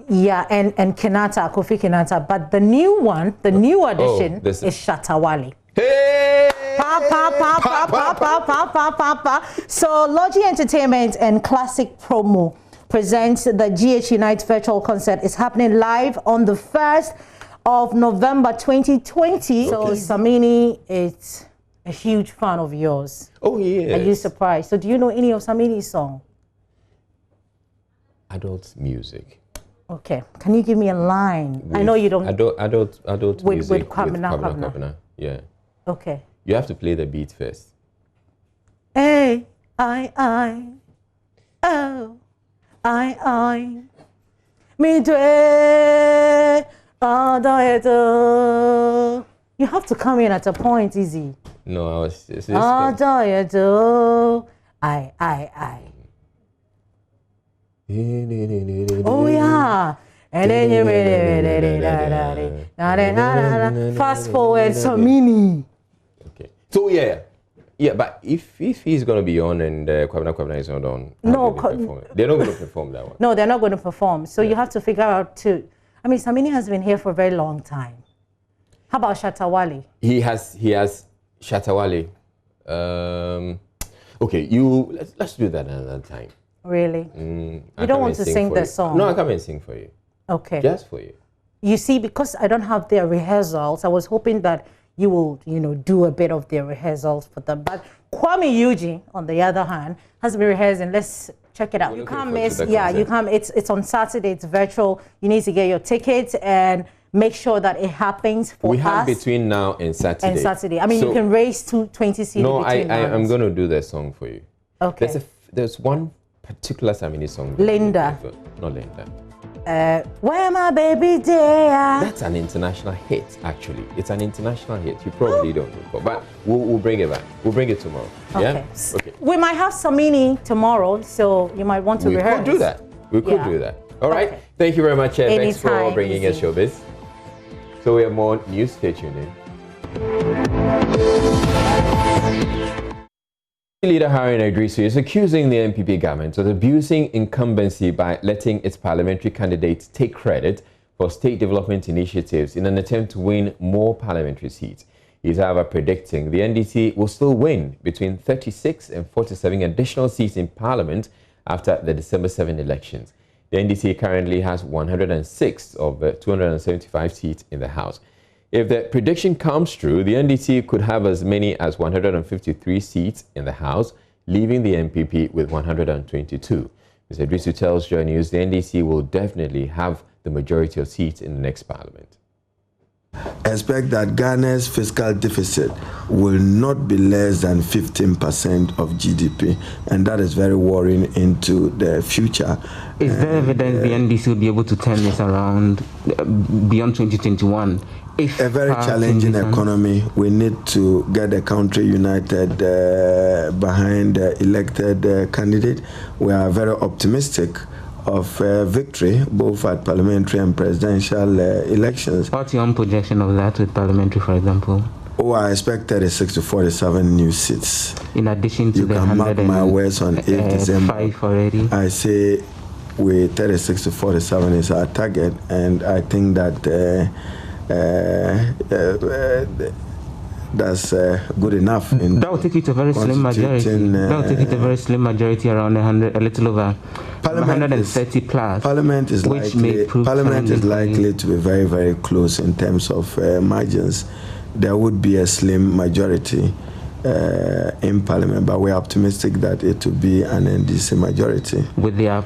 Yeah, and Kenata, Kofi Kenata. But the new one, the new addition is Shatta Wale. Hey! So Logi Entertainment and Classic Promo presents the GH Unite virtual concert. It's happening live on the 1st of November 2020. So Samini is a huge fan of yours. Oh, yeah. Are you surprised? So do you know any of Samini's songs? Adult music. Okay. Can you give me a line? I know you don't. Adult music with Kwabena. Yeah. Okay. You have to play the beat first. Oh, me you have to come in at a point, Izzy. No, I was just oh yeah. And then you fast forward Samini. Okay. So yeah, but if he's gonna be on and Kwabena is not on, they're not gonna perform that one. No, they're not going to perform. So you have to figure out too. I mean, Samini has been here for a very long time. How about Shatta Wale? He has Shatta Wale. Okay, let's do that another time. Really? You don't want to sing the song? No, I come and sing for you. Okay. Just for you. You see, because I don't have their rehearsals, I was hoping that you will, do a bit of their rehearsals for them. But Kwame Eugene, on the other hand, has been rehearsing. Let's check it out. You can't miss. Yeah, you can't. It's on Saturday. It's virtual. You need to get your tickets and make sure that it happens for us. We have between now and Saturday. I mean, you can raise 220 CD. No, I'm going to do that song for you. Okay. There's one particular Samini song. Linda. Not Linda. Where my baby dear. That's an international hit, actually. It's an international hit. You probably don't know, but we'll bring it back. We'll bring it tomorrow. Okay. Yeah? Okay. We might have Samini tomorrow, so you might want to rehearse. We could do that. We could do that. All right. Okay. Thank you very much, thanks for bringing us showbiz. So we have more news. Stay tuned in. Leader Haruna Iddrisu is accusing the NPP government of abusing incumbency by letting its parliamentary candidates take credit for state development initiatives in an attempt to win more parliamentary seats. He is, however, predicting the NDC will still win between 36 and 47 additional seats in parliament after the December 7 elections. The NDC currently has 106 of the 275 seats in the House. If the prediction comes true, the NDC could have as many as 153 seats in the House, leaving the NPP with 122. Mr. Iddrisu tells Joy News the NDC will definitely have the majority of seats in the next parliament. Expect that Ghana's fiscal deficit will not be less than 15% of GDP, and that is very worrying into the future. Is there evidence the NDC will be able to turn this around beyond 2021? A very challenging economy. We need to get the country united behind the elected candidate. We are very optimistic of victory, both at parliamentary and presidential elections. What's your own projection of that with parliamentary, for example? Oh, I expect 36 to 47 new seats. In addition to you can mark my words on 8 December. 5 already. I say with 36 to 47 is our target, and I think that that's good enough. That will take you to a very slim majority. That will take you to a very slim majority, around 100, a little over 130 plus. Parliament is likely to be very, very close in terms of margins. There would be a slim majority in Parliament, but we're optimistic that it will be an NDC majority. With their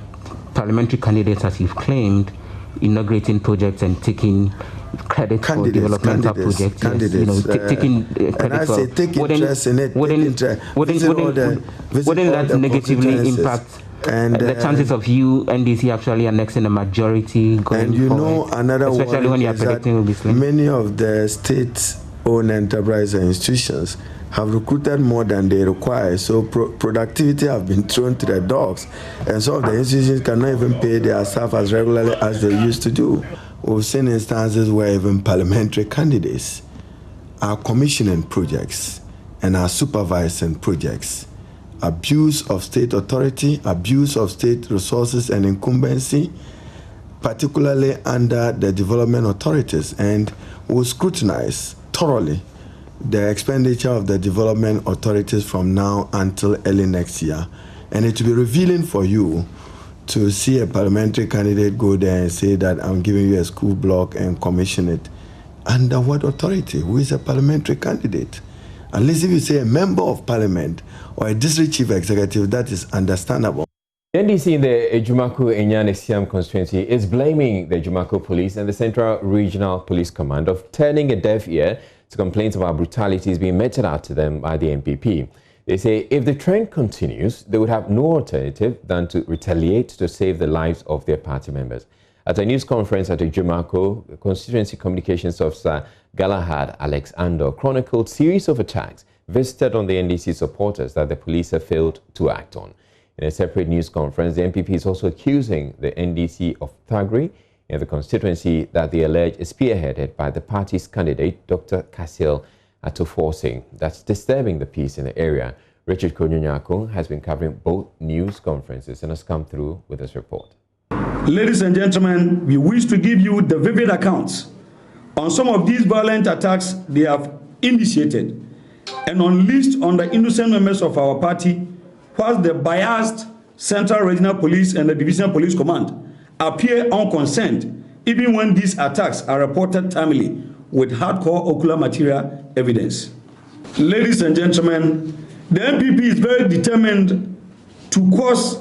parliamentary candidates, as you've claimed, inaugurating projects and taking credit for developmental projects. Taking credit for. Wouldn't that negatively impact the chances of you, NDC, actually annexing a majority going forward? Another especially when you are predicting will be slim. Many of the state-owned enterprise and institutions have recruited more than they require, so productivity have been thrown to the dogs, and some of the institutions cannot even pay their staff as regularly as they used to do. We've seen instances where even parliamentary candidates are commissioning projects and are supervising projects. Abuse of state authority, abuse of state resources and incumbency, particularly under the development authorities, and will scrutinize thoroughly the expenditure of the development authorities from now until early next year. And it will be revealing for you to see a parliamentary candidate go there and say that I'm giving you a school block and commission it. Under what authority? Who is a parliamentary candidate? At least if you say a member of parliament or a district chief executive, that is understandable. The NDC in the Ejumaku-Enyane Siam constituency is blaming the Ejumaku Police and the Central Regional Police Command of turning a deaf ear to complaints about brutalities being meted out to them by the NPP. They say if the trend continues, they would have no alternative than to retaliate to save the lives of their party members. At a news conference at Ejumaku, the Constituency Communications Officer Galahad Alex Andor chronicled series of attacks visited on the NDC supporters that the police have failed to act on. In a separate news conference, the NPP is also accusing the NDC of thuggery in the constituency that they allege is spearheaded by the party's candidate, Dr. Kasil Atoforse. That's disturbing the peace in the area. Richard Konyonyako has been covering both news conferences and has come through with this report. Ladies and gentlemen, we wish to give you the vivid accounts on some of these violent attacks they have initiated and unleashed on the innocent members of our party, whilst the biased Central Regional Police and the Divisional Police Command appear unconcerned, even when these attacks are reported timely with hardcore ocular material evidence. Ladies and gentlemen, the NPP is very determined to cause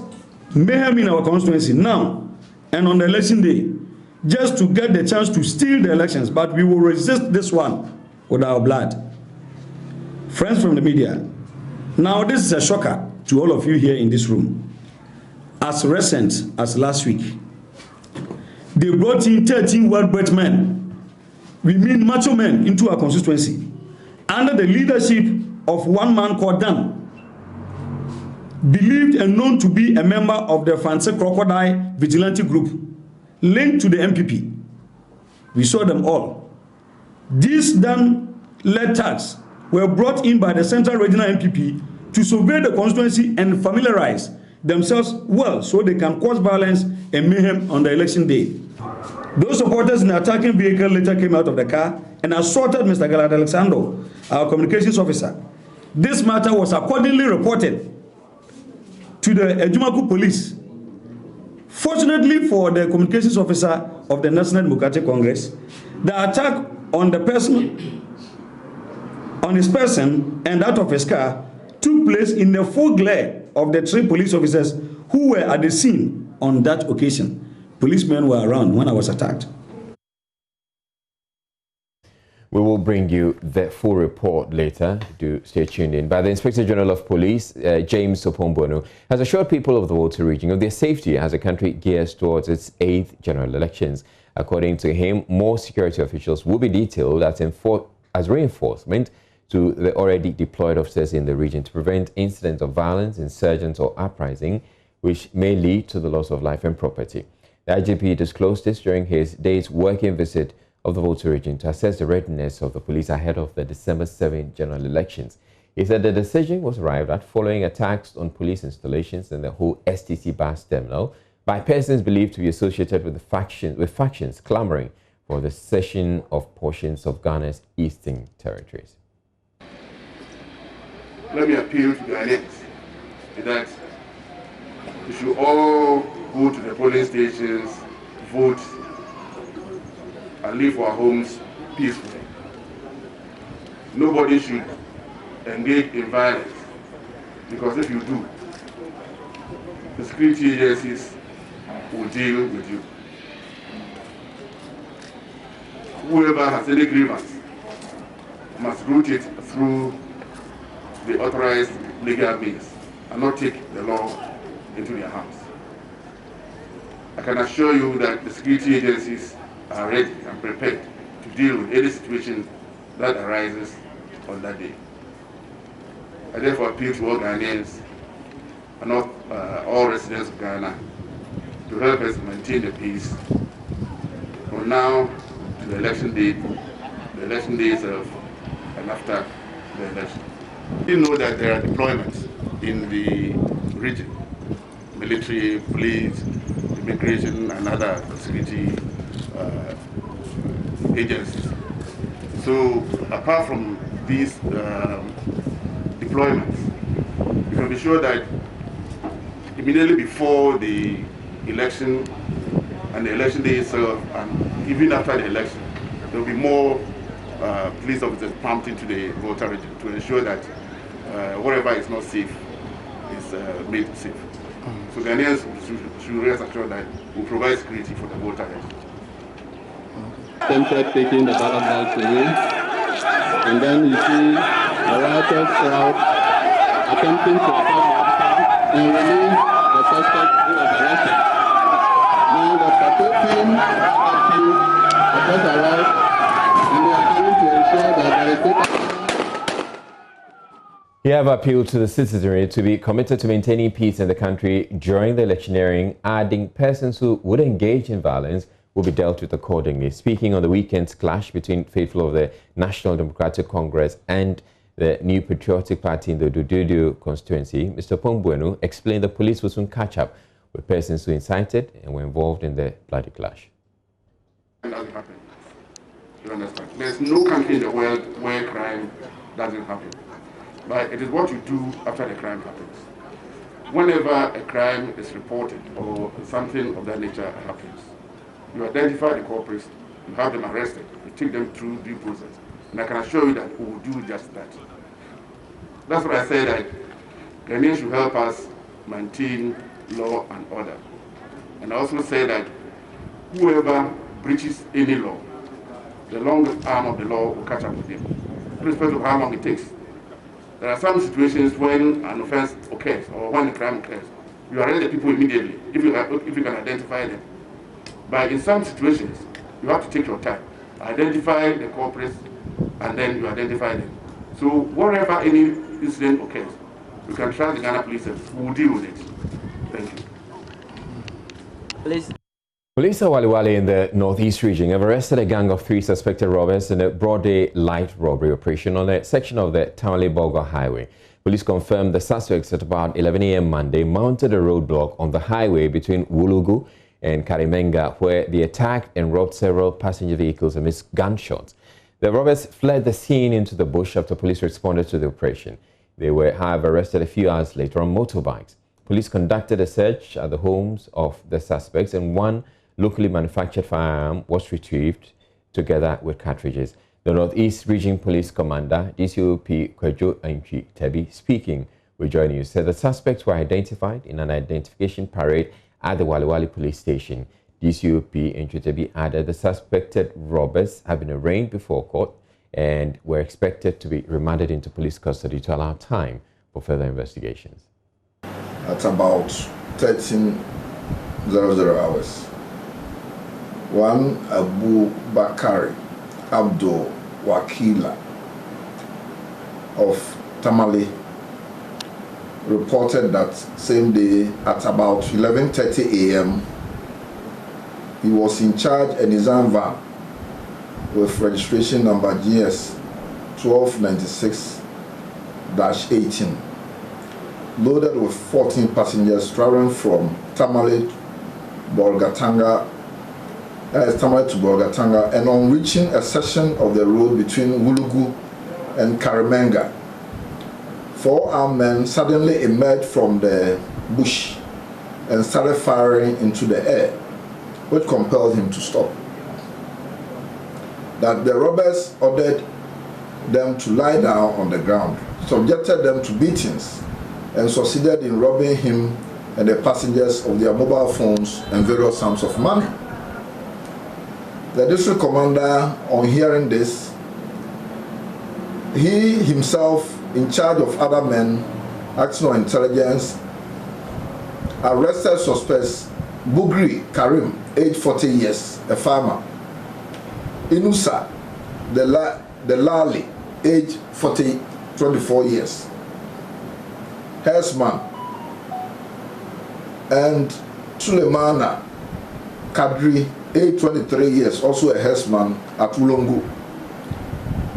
mayhem in our constituency now and on the election day, just to get the chance to steal the elections, but we will resist this one with our blood. Friends from the media, now this is a shocker to all of you here in this room. As recent as last week, they brought in 13 well-bred men, we mean macho men, into our constituency under the leadership of one man called Dan, believed and known to be a member of the Fancy Crocodile vigilante group linked to the MPP. We saw them all. These Dan-led thugs were brought in by the Central Regional MPP to survey the constituency and familiarize themselves well so they can cause violence and mayhem on the election day. Those supporters in the attacking vehicle later came out of the car and assaulted Mr. Galad Alexander, our communications officer. This matter was accordingly reported to the Ejumaku Police. Fortunately for the communications officer of the National Democratic Congress, the attack on the person, on his person and that of his car took place in the full glare of the 3 police officers who were at the scene on that occasion. Policemen were around when I was attacked. We will bring you the full report later. Do stay tuned in. But the Inspector General of Police, James Opombonu, has assured people of the Volta region of their safety as the country gears towards its 8th general elections. According to him, more security officials will be detailed as reinforcement to the already deployed officers in the region to prevent incidents of violence, insurgents or uprising, which may lead to the loss of life and property. The IGP disclosed this during his day's working visit of the Volta region to assess the readiness of the police ahead of the December 7 general elections. He said the decision was arrived at following attacks on police installations in the whole STC bus terminal by persons believed to be associated with factions clamoring for the cession of portions of Ghana's eastern territories. Let me appeal to Ghanaians that we should all go to the polling stations, vote, and leave our homes peacefully. Nobody should engage in violence, because if you do, the security agencies will deal with you. Whoever has any grievance must root it through the authorized legal means and not take the law into their hands. I can assure you that the security agencies are ready and prepared to deal with any situation that arises on that day. I therefore appeal to all Ghanaians and all residents of Ghana to help us maintain the peace from now to the election day itself, and after the election. We know that there are deployments in the region, military, police, immigration, and other security agencies. So apart from these deployments, we can be sure that immediately before the election and the election day itself, and even after the election, there will be more police officers pumped into the Volta region to ensure that whatever is not safe is made safe. So Ghanaians should rest assured that we provide security for the Volta region. Attempted taking the ballot box away, and then you see a riotous crowd attempting to attack the officer and release the suspect who was arrested. Now the patrol team has just arrived, and they are coming to ensure that there is total. He have appealed to the citizenry to be committed to maintaining peace in the country during the electioneering, adding persons who would engage in violence will be dealt with accordingly. Speaking on the weekend's clash between faithful of the National Democratic Congress and the New Patriotic Party in the Odududu constituency, Mr. Pombuenu explained the police will soon catch up with persons who incited and were involved in the bloody clash. It doesn't happen. You understand? There's no country in the world where crime doesn't happen. But it is what you do after the crime happens. Whenever a crime is reported or something of that nature happens, you identify the culprits, you have them arrested, you take them through due process. And I can assure you that we will do just that. That's what I say, that Ghanaians should help us maintain law and order. And I also say that whoever breaches any law, the longest arm of the law will catch up with him, irrespective of how long it takes. There are some situations when an offense occurs or when a crime occurs, you arrest the people immediately if you can identify them. But in some situations, you have to take your time, identify the culprits, and then you identify them. So wherever any incident occurs, you can trust the Ghana Police Service. We will deal with it. Thank you. Police at Waliwali in the northeast region have arrested a gang of 3 suspected robbers in a broad-day light robbery operation on a section of the Tamale-Bolga Highway. Police confirmed the suspects at about 11 a.m. Monday mounted a roadblock on the highway between Wulugu and Karimenga, where they attacked and robbed several passenger vehicles amidst gunshots. The robbers fled the scene into the bush after police responded to the operation. They were, however, arrested a few hours later on motorbikes. Police conducted a search at the homes of the suspects, and one locally manufactured firearm was retrieved together with cartridges. The Northeast Region Police Commander, DCOP Kwejo Antwi Tebi, speaking with Joy News, said the suspects were identified in an identification parade at the Waliwali Police Station. DCOP Antwi Tebi added the suspected robbers have been arraigned before court and were expected to be remanded into police custody to allow time for further investigations. At about 13:00 hours, one Abu Bakari Abdul Wakila of Tamale reported that same day at about 11:30 a.m. he was in charge a Nissan van with registration number GS 1296-18, loaded with 14 passengers traveling from Tamale to Bolgatanga, and on reaching a section of the road between Wulugu and Karimenga, 4 armed men suddenly emerged from the bush and started firing into the air, which compelled him to stop. That the robbers ordered them to lie down on the ground, subjected them to beatings, and succeeded in robbing him and the passengers of their mobile phones and various sums of money. The district commander, on hearing this, he himself, in charge of other men acting on intelligence, arrested suspects Bugri Karim, age 40 years, a farmer; Inusa Delali, age 24 years, Hersman, and Sulemana Kadri, aged 23 years, also a herdsman at Ulongu.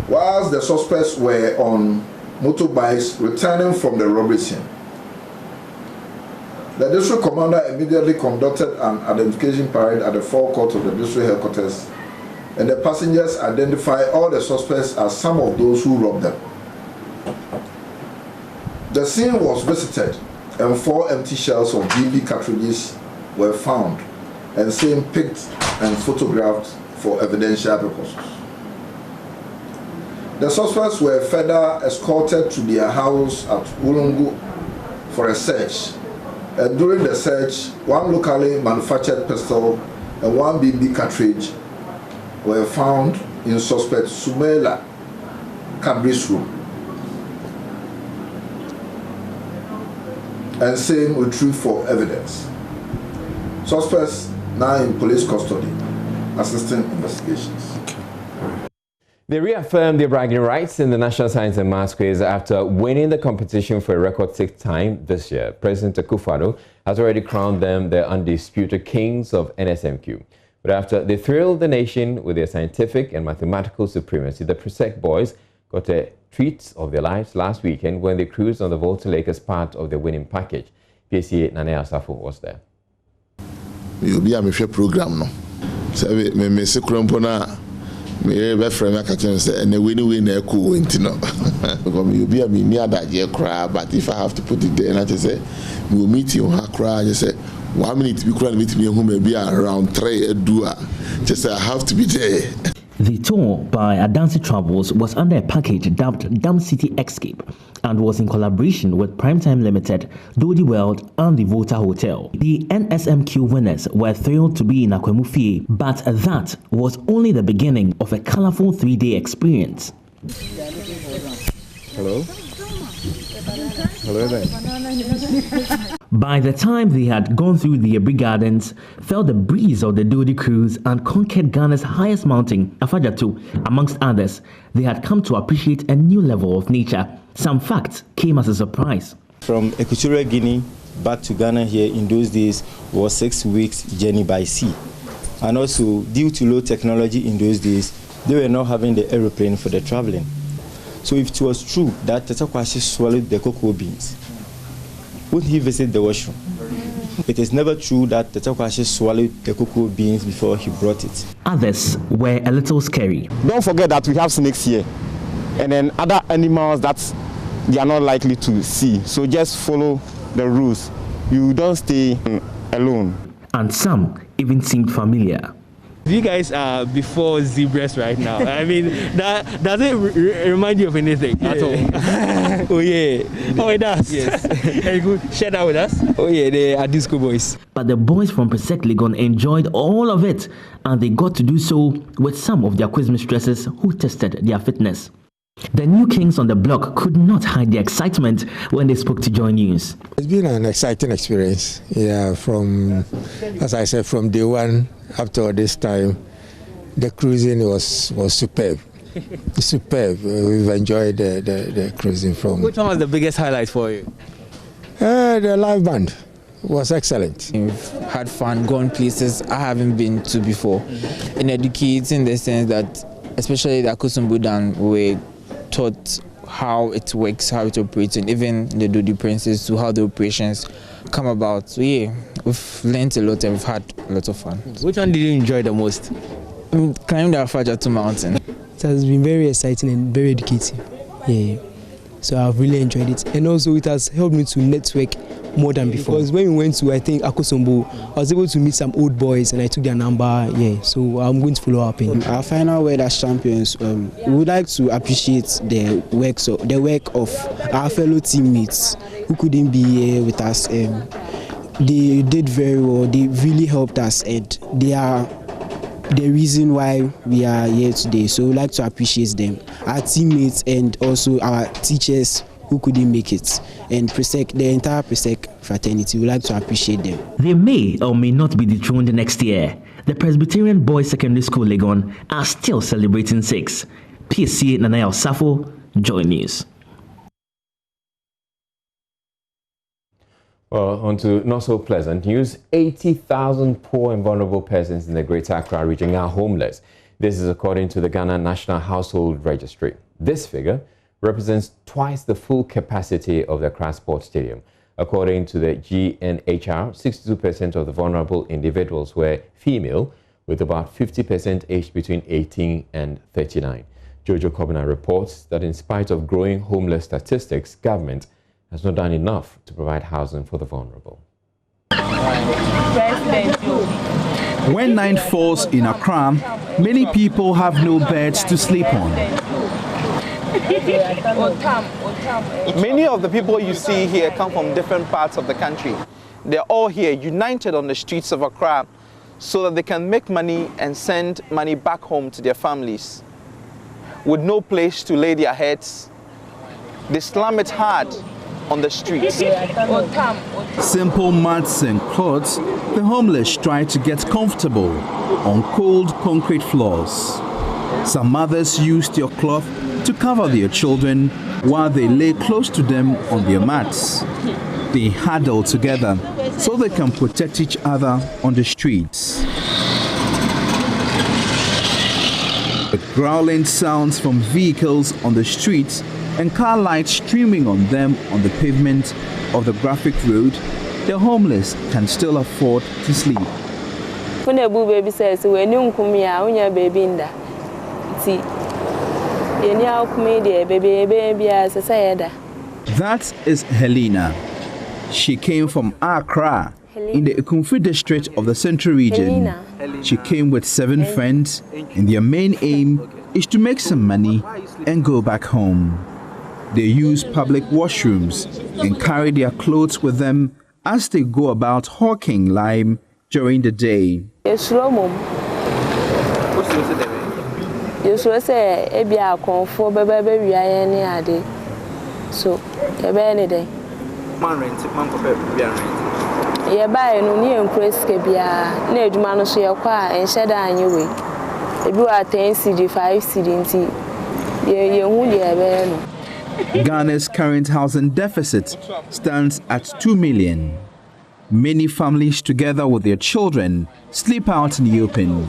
Whilst the suspects were on motorbikes returning from the robbery scene, the district commander immediately conducted an identification parade at the forecourt of the district headquarters, and the passengers identified all the suspects as some of those who robbed them. The scene was visited, and 4 empty shells of BB cartridges were found, and same picked and photographed for evidential purposes. The suspects were further escorted to their house at Ulungu for a search, and during the search, 1 locally manufactured pistol and 1 BB cartridge were found in suspect Sumela Kabri's room, and same retrieved for evidence. Suspects now in police custody, assisting investigations. They reaffirmed their bragging rights in the National Science and Maths quiz after winning the competition for a record 6th time this year. President Akufo-Addo has already crowned them the undisputed kings of NSMQ. But after they thrilled the nation with their scientific and mathematical supremacy, the Presec boys got a treat of their lives last weekend when they cruised on the Volta Lake as part of their winning package. PSA Nane Asafo was there. You'll be a program, no? So, me be friend me catch say and we na cool intino because you be a me near that year cry, but if I have to put it there and I just say we will meet you on cry, just say 1 minute we could meet me who may be around 3 dua, just say I have to be there. The tour by Adansi Travels was under a package dubbed Dam City Escape and was in collaboration with Primetime Limited, Dodi World and the Volta Hotel. The NSMQ winners were thrilled to be in Akwemu Fie, but that was only the beginning of a colorful 3-day experience. Hello? Hello there. By the time they had gone through the Abri Gardens, felt the breeze of the Dodi cruise and conquered Ghana's highest mountain, Afajatu, amongst others, they had come to appreciate a new level of nature. Some facts came as a surprise. From Equatorial Guinea back to Ghana here in those days was 6 weeks journey by sea. And also, due to low technology in those days, they were not having the aeroplane for the traveling. So if it was true that Tetteh Quarshie swallowed the cocoa beans, would he visit the washroom? It is never true that Tetteh Quarshie swallowed the cocoa beans before he brought it. Others were a little scary. Don't forget that we have snakes here, and then other animals that they are not likely to see. So just follow the rules. You don't stay alone. And some even seemed familiar. You guys are before zebras right now. I mean, that doesn't remind you of anything at all. Oh yeah. Oh, it does. Yes. And you could share that with us. Oh yeah, they are disco boys. But the boys from Presec Legon enjoyed all of it, and they got to do so with some of their quiz mistresses who tested their fitness. The new kings on the block could not hide their excitement when they spoke to Joy News. It's been an exciting experience. Yeah, from, as I said, from day one up to this time, the cruising was superb. Superb. We've enjoyed the cruising from. Which one was the biggest highlight for you? The live band was excellent. We've had fun, gone places I haven't been to before. In educating in the sense that, especially the Akosombo Dam, we taught how it works, how it operates, and even the Dodi Princess to how the operations come about. So yeah, we've learned a lot and we've had a lot of fun. Which one did you enjoy the most? Climbing the Afajatu mountain. It has been very exciting and very educative. Yeah. So I've really enjoyed it. And also it has helped me to network more than before. Because when we went to, I think, Akosombo, I was able to meet some old boys and I took their number. Yeah, so I'm going to follow up. Our final word as champions, we would like to appreciate the work of our fellow teammates who couldn't be here with us. They did very well. They really helped us, and they are the reason why we are here today. So we'd like to appreciate them, our teammates, and also our teachers who couldn't make it, and Presec, the entire Presec fraternity. We'd like to appreciate them. They may or may not be dethroned next year. The Presbyterian Boys Secondary School Legon are still celebrating 6. PSA Nane Asafo, Joy News. Well, on to not so pleasant news. 80,000 poor and vulnerable persons in the Greater Accra region are homeless. This is according to the Ghana National Household Registry. This figure represents twice the full capacity of the Accra Sports Stadium. According to the GNHR, 62% of the vulnerable individuals were female, with about 50% aged between 18 and 39. Jojo Kobina reports that in spite of growing homeless statistics, government has not done enough to provide housing for the vulnerable. When night falls in Accra, many people have no beds to sleep on. Many of the people you see here come from different parts of the country. They're all here united on the streets of Accra so that they can make money and send money back home to their families. With no place to lay their heads, they slam it hard on the streets. Simple mats and cloths, the homeless try to get comfortable on cold concrete floors. Some mothers use their cloth to cover their children while they lay close to them on their mats. They huddle together so they can protect each other on the streets. The growling sounds from vehicles on the streets and car lights streaming on them on the pavement of the graphic road, the homeless can still afford to sleep. That is Helena. She came from Accra in the Ekumfi district of the Central Region. She came with 7 friends and their main aim is to make some money and go back home. They use public washrooms and carry their clothes with them as they go about hawking lime during the day. Ghana's current housing deficit stands at 2 million. Many families, together with their children, sleep out in the open.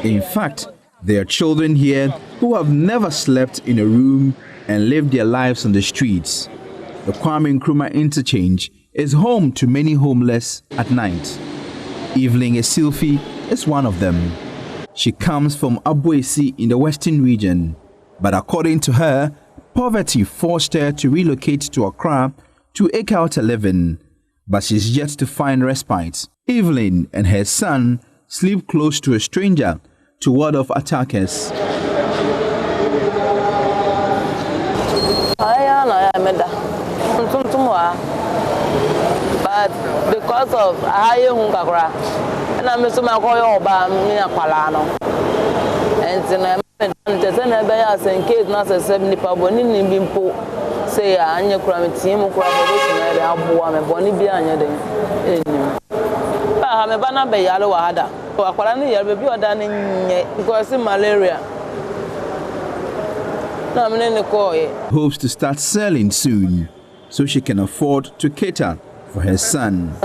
In fact, there are children here who have never slept in a room and lived their lives on the streets. The Kwame Nkrumah interchange is home to many homeless at night. Evelyn Esilfi is one of them. She comes from Abuesi in the Western region, but according to her, poverty forced her to relocate to Accra to eke out a living, but she's yet to find respite. Evelyn and her son sleep close to a stranger to ward off attackers. But because of higher hunger, and I'm so much and the Senate in case not a 70 Paboni Bimpo say, and your crime team of Bonnie behind you. I'm a banner by Yellow Ada. So I will be done in because of malaria. Hopes to start selling soon so she can afford to cater for her son.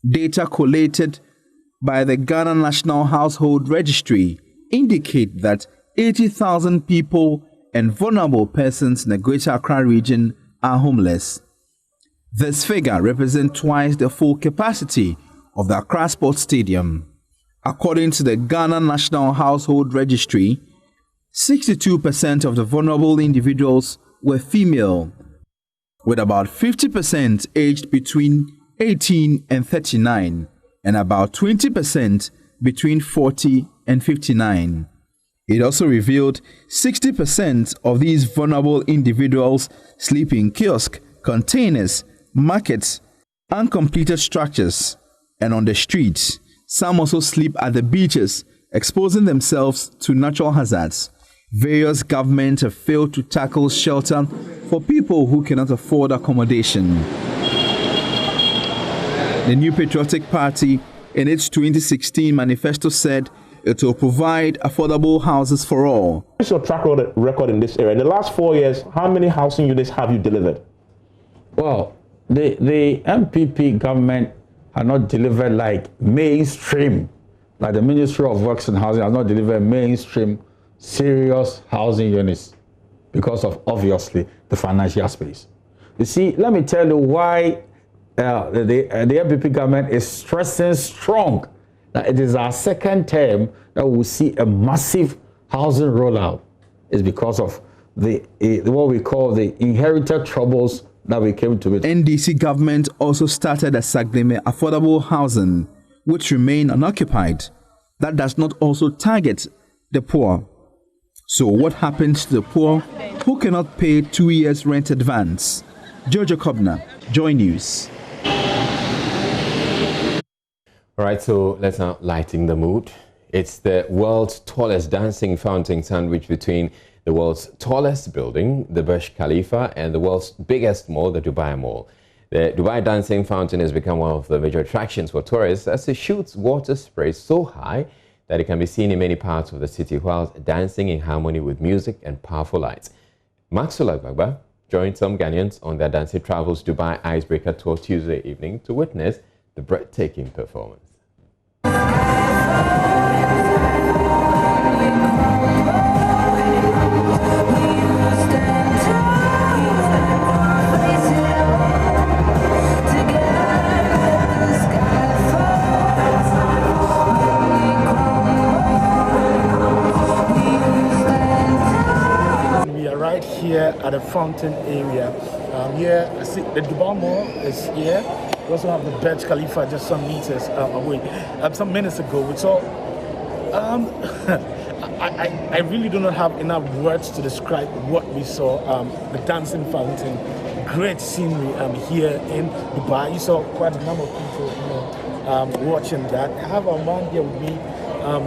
Data collated by the Ghana National Household Registry indicate that 80,000 people and vulnerable persons in the Greater Accra region are homeless. This figure represents twice the full capacity of the Accra Sports Stadium. According to the Ghana National Household Registry, 62% of the vulnerable individuals were female, with about 50% aged between 18 and 39, and about 20% between 40 and 59. It also revealed 60% of these vulnerable individuals sleep in kiosks, containers, markets, uncompleted structures, and on the streets. Some also sleep at the beaches, exposing themselves to natural hazards. Various governments have failed to tackle shelter for people who cannot afford accommodation. The New Patriotic Party, in its 2016 manifesto, said it it will provide affordable houses for all. What's your track record in this area? In the last 4 years, how many housing units have you delivered? Well, the MPP government has not delivered like mainstream, like the Ministry of Works and Housing has not delivered mainstream, serious housing units because of, obviously, the financial space. You see, let me tell you why the MPP government is stressing strong that it is our second term that we will see a massive housing rollout. Is because of what we call the inherited troubles that we came to it. NDC government also started a Saglime affordable housing, which remain unoccupied. That does not also target the poor. So what happens to the poor who cannot pay 2 years rent advance? Jojo Kobna, Joy News. All right, so let's now lighten the mood. It's the world's tallest dancing fountain sandwiched between the world's tallest building, the Burj Khalifa, and the world's biggest mall, the Dubai Mall. The Dubai Dancing Fountain has become one of the major attractions for tourists as it shoots water spray so high that it can be seen in many parts of the city whilst dancing in harmony with music and powerful lights. Maxwell Agbagba joined some Ghanaians on their Dancing Travels Dubai Icebreaker Tour Tuesday evening to witness the breathtaking performance. Here at the fountain area. Here, I see the Dubai Mall is here. We also have the Burj Khalifa just some meters away. Some minutes ago, we saw. I really do not have enough words to describe what we saw. The dancing fountain, great scenery here in Dubai. You saw quite a number of people, watching that. I have a man here with me,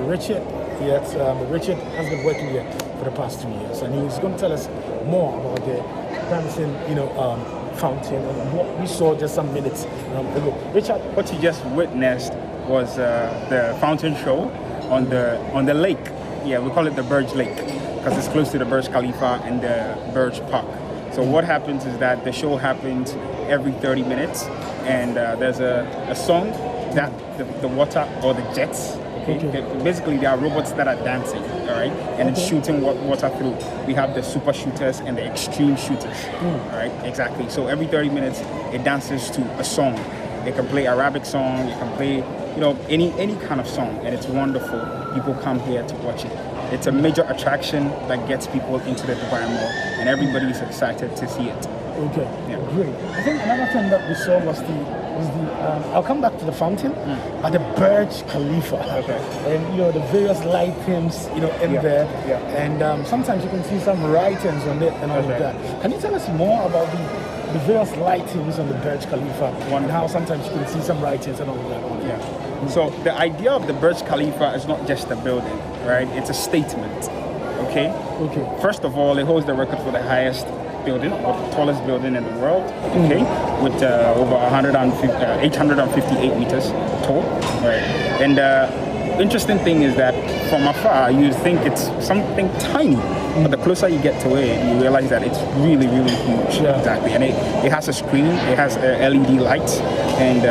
Richard. Yes, Richard has been working here for the past 2 years, and he's going to tell us more about the dancing, fountain and what we saw just some minutes ago. Richard, what you just witnessed was the fountain show on the lake. Yeah, we call it the Burj Lake because it's close to the Burj Khalifa and the Burj Park. So what happens is that the show happens every 30 minutes, and there's a song that the water or the jets. Okay. Basically, there are robots that are dancing, all right, and it's shooting water through. We have the super shooters and the extreme shooters, all right, exactly. So every 30 minutes, it dances to a song. It can play Arabic song, it can play, any kind of song, and it's wonderful. People come here to watch it. It's a major attraction that gets people into the Dubai Mall, and everybody is excited to see it. Okay, yeah. Great. I think another thing that we saw was the I'll come back to the fountain, at the Burj Khalifa. Okay. And the various lightings, in there. Yeah. And sometimes you can see some writings on it and all of that. Can you tell us more about the various lightings on the Burj Khalifa and how sometimes you can see some writings and all of that? Yeah. So the idea of the Burj Khalifa is not just a building, right? It's a statement. Okay. Okay. First of all, it holds the record for the highest building, or the tallest building in the world, okay, with over 858 meters tall, right? And interesting thing is that from afar you think it's something tiny, but the closer you get to it, you realize that it's really, really huge. Yeah. Exactly, and it has a screen, it has LED lights, and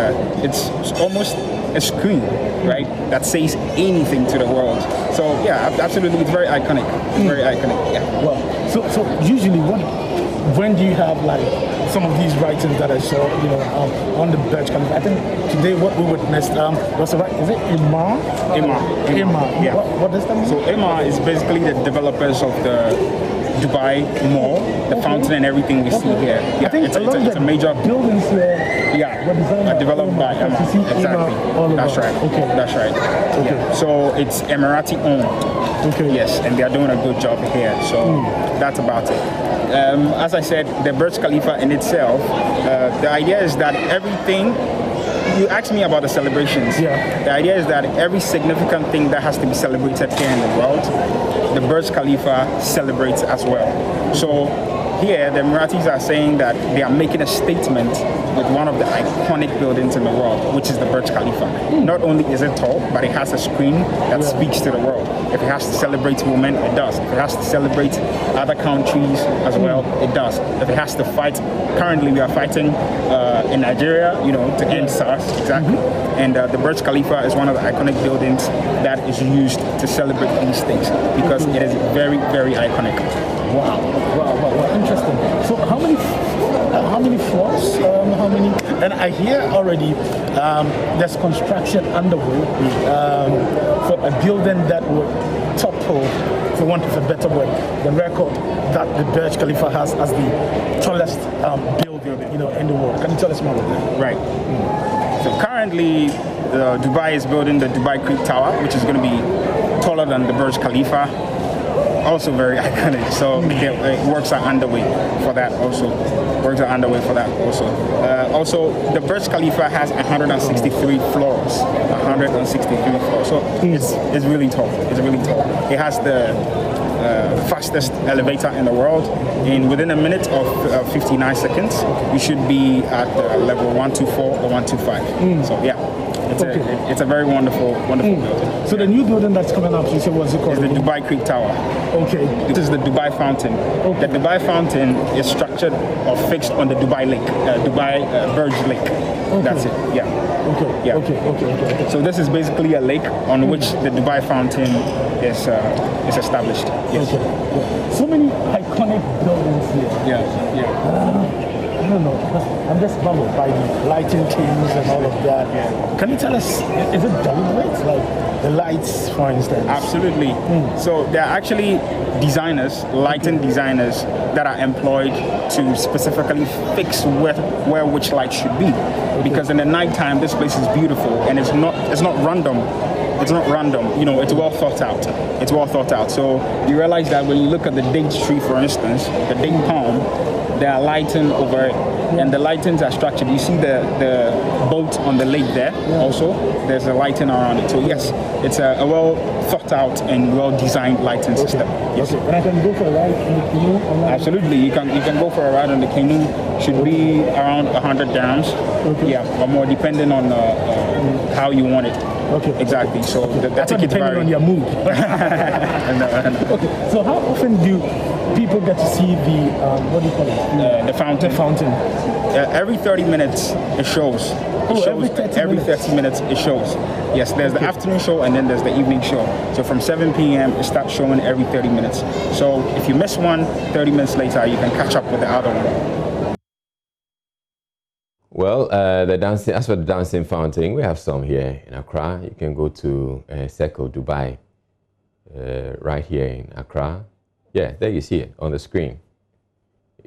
it's almost a screen, right, that says anything to the world. So yeah, absolutely, it's very iconic. It's very iconic. Yeah. Well, so usually when do you have like some of these writings that I saw, on the Burj Khalifa? I think today what we witnessed was is it Emaar? Emaar. Yeah. What does that mean? So Emaar is basically the developers of the Dubai Mall, the fountain and everything we see here. Yeah, I think it's a major buildings here. Yeah, developed by Emaar. Exactly. That's right. Okay. That's right. Okay. Yeah. So it's Emirati owned. Okay. Yes, and they are doing a good job here. So that's about it. As I said, the Burj Khalifa in itself, the idea is that everything. You asked me about the celebrations. Yeah. The idea is that every significant thing that has to be celebrated here in the world, the Burj Khalifa celebrates as well. So here, the Emiratis are saying that they are making a statement with one of the iconic buildings in the world, which is the Burj Khalifa. Not only is it tall, but it has a screen that speaks to the world. If it has to celebrate women, it does. If it has to celebrate other countries as well, it does. If it has to fight, currently we are fighting in Nigeria, to end SARS, exactly. And the Burj Khalifa is one of the iconic buildings that is used to celebrate these things because it is very, very iconic. Wow, interesting. So how many floors? How many? And I hear already there's construction underway for a building that will topple, for want of a better word, the record that the Burj Khalifa has as the tallest building, in the world. Can you tell us more about that? Right. So currently, Dubai is building the Dubai Creek Tower, which is going to be taller than the Burj Khalifa. Also very iconic. So works are underway for that also. Also, the Burj Khalifa has 163 floors. 163 floors. So it's really tall. It has the fastest elevator in the world. And within a minute of 59 seconds, you should be at level 124 or 125. So yeah. It's a very wonderful building. So the new building that's coming up, you said, what's it called? It's the Dubai Creek Tower. Okay. This is the Dubai Fountain. The Dubai Fountain is structured or fixed on the Dubai Lake, Burj Lake. That's it. Yeah. Okay. Yeah. Okay. So this is basically a lake on which the Dubai Fountain is established. Yes. Okay. Yeah. So many iconic buildings here. Yeah. I don't know. I'm just bummed by the lighting teams and all of that. Yeah. Can you tell us, is it deliberate? Like the lights, for instance? Absolutely. So there are actually designers, lighting designers, that are employed to specifically fix where which light should be. Because in the nighttime, this place is beautiful and it's not random. It's not random, it's well thought out. So you realize that when you look at the date tree, for instance, the date palm, there are lighting over it, and the lightings are structured. You see the boat on the lake there also, there's a lighting around it. So yes, it's a well thought out and well designed lighting system. Yes. And I can go for a ride in the canoe? Absolutely, you can go for a ride on the canoe. Should be around 100 dirhams. Yeah, or more depending on how you want it. Okay. Exactly. So the tickets vary on your mood. Okay. So how often do people get to see the what do you call it? The fountain. The fountain. Every 30 minutes it shows. Every 30 minutes it shows. Yes, there's the afternoon show and then there's the evening show. So from 7 p.m. it starts showing every 30 minutes. So if you miss one, 30 minutes later you can catch up with the other one. Well, as for the dancing fountain, we have some here in Accra. You can go to Circle Dubai, right here in Accra. Yeah, there you see it on the screen.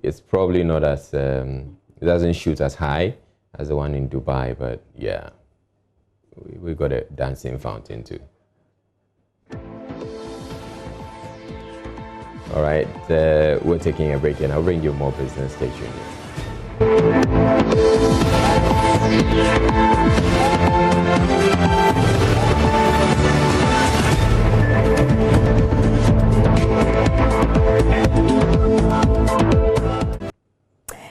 It's probably not as, it doesn't shoot as high as the one in Dubai, but yeah, we got a dancing fountain too. All right, we're taking a break and I'll bring you more business. Stay tuned.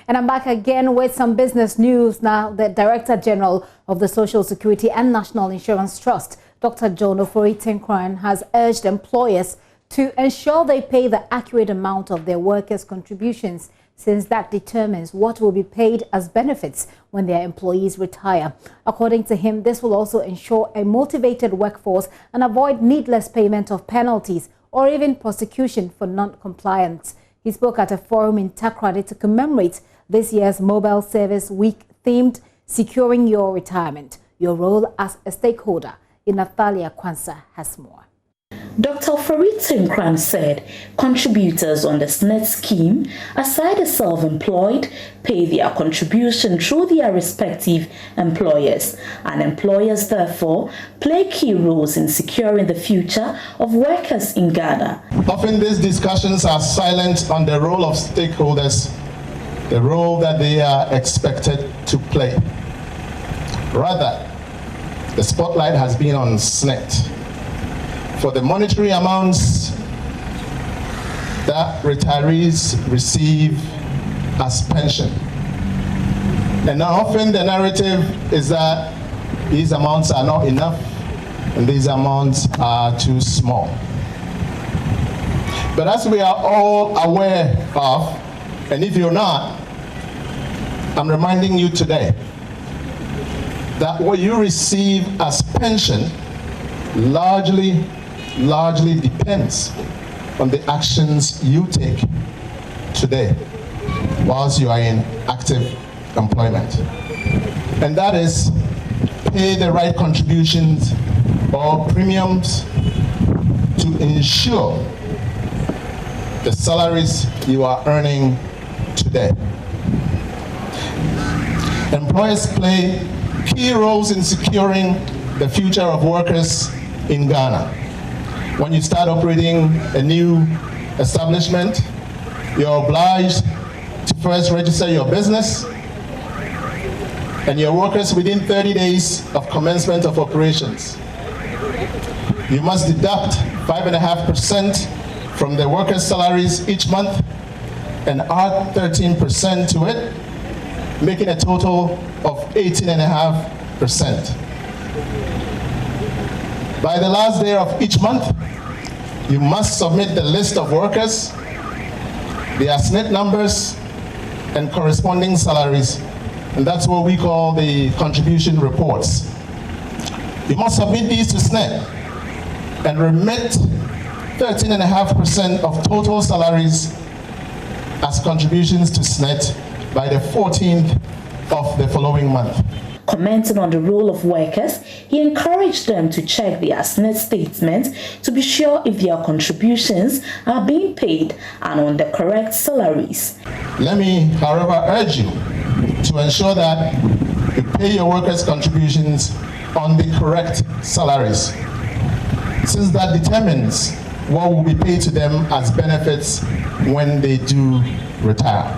And I'm back again with some business news now. The Director General of the Social Security and National Insurance Trust, Dr. John Ofori-Tinkoran, has urged employers to ensure they pay the accurate amount of their workers' contributions, since that determines what will be paid as benefits when their employees retire. According to him, this will also ensure a motivated workforce and avoid needless payment of penalties or even prosecution for non-compliance. He spoke at a forum in Takoradi to commemorate this year's Mobile Service Week themed Securing Your Retirement, Your Role as a Stakeholder. Nathalia Kwanzaa has more. Dr. Ofori-Tinkoran said contributors on the SNET scheme, aside the self-employed, pay their contribution through their respective employers, and employers therefore play key roles in securing the future of workers in Ghana. Often these discussions are silent on the role of stakeholders, the role that they are expected to play. Rather, the spotlight has been on SNET. For the monetary amounts that retirees receive as pension. And often the narrative is that these amounts are not enough and these amounts are too small. But as we are all aware of, and if you're not, I'm reminding you today that what you receive as pension largely depends on the actions you take today whilst you are in active employment. And that is pay the right contributions or premiums to ensure the salaries you are earning today. Employers play key roles in securing the future of workers in Ghana. When you start operating a new establishment, you're obliged to first register your business and your workers within 30 days of commencement of operations. You must deduct 5.5% from the workers' salaries each month and add 13% to it, making a total of 18.5%. By the last day of each month, you must submit the list of workers, their SSNIT numbers, and corresponding salaries, and that's what we call the contribution reports. You must submit these to SSNIT and remit 13.5% of total salaries as contributions to SSNIT by the 14th of the following month. Commenting on the role of workers, he encouraged them to check their SSNIT statements to be sure if their contributions are being paid and on the correct salaries. Let me, however, urge you to ensure that you pay your workers' contributions on the correct salaries, since that determines what will be paid to them as benefits when they do retire.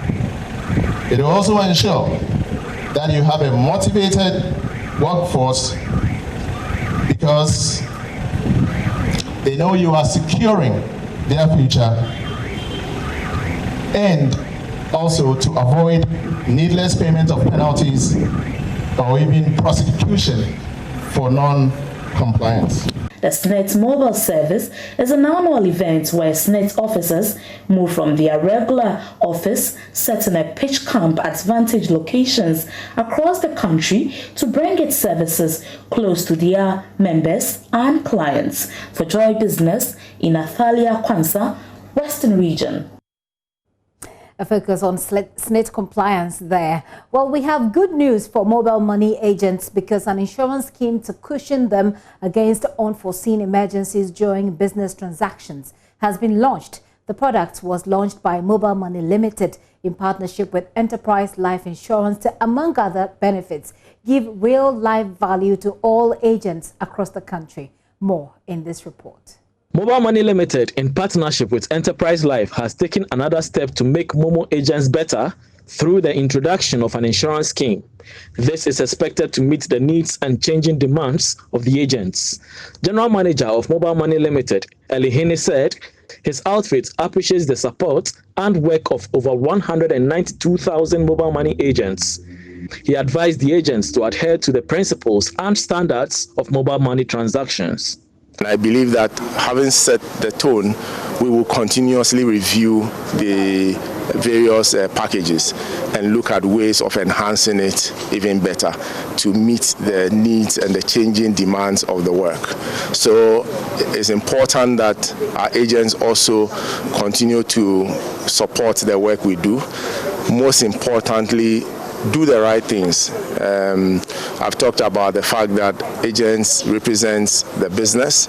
It will also ensure that you have a motivated workforce because they know you are securing their future, and also to avoid needless payment of penalties or even prosecution for non-compliance. The SSNIT mobile service is an annual event where SSNIT officers move from their regular office, setting a pitch camp at vantage locations across the country to bring its services close to their members and clients. For Joy Business in Athalia, Kwanza, Western Region. A focus on SSNIT compliance there. Well, we have good news for mobile money agents because an insurance scheme to cushion them against unforeseen emergencies during business transactions has been launched. The product was launched by Mobile Money Limited in partnership with Enterprise Life Insurance to, among other benefits, give real life value to all agents across the country. More in this report. Mobile Money Limited, in partnership with Enterprise Life, has taken another step to make Momo agents better through the introduction of an insurance scheme. This is expected to meet the needs and changing demands of the agents. General Manager of Mobile Money Limited, Elihene, said his outfit appreciates the support and work of over 192,000 mobile money agents. He advised the agents to adhere to the principles and standards of mobile money transactions. And I believe that having set the tone, we will continuously review the various packages and look at ways of enhancing it even better to meet the needs and the changing demands of the work. So it's important that our agents also continue to support the work we do. Most importantly, do the right things. I've talked about the fact that agents represent the business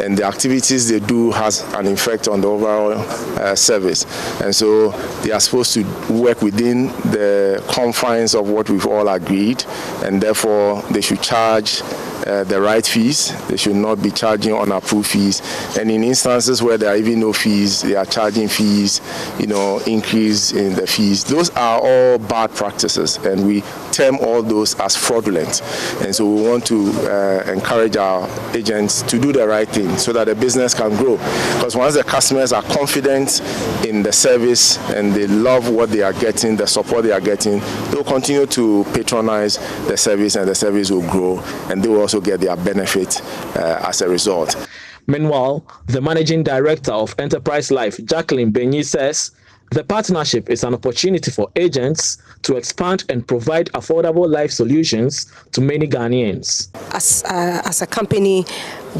and the activities they do has an effect on the overall service. And so they are supposed to work within the confines of what we've all agreed, and therefore they should charge the right fees. They should not be charging unapproved fees. And in instances where there are even no fees, they are charging fees, increase in the fees. Those are all bad practices, and we term all those as fraudulent. And so we want to encourage our agents to do the right thing so that the business can grow. Because once the customers are confident in the service and they love what they are getting, the support they are getting, they will continue to patronize the service, and the service will grow, and they will also get their benefit as a result. Meanwhile, the managing director of Enterprise Life, Jacqueline Benyi, says the partnership is an opportunity for agents to expand and provide affordable life solutions to many Ghanaians. As a company,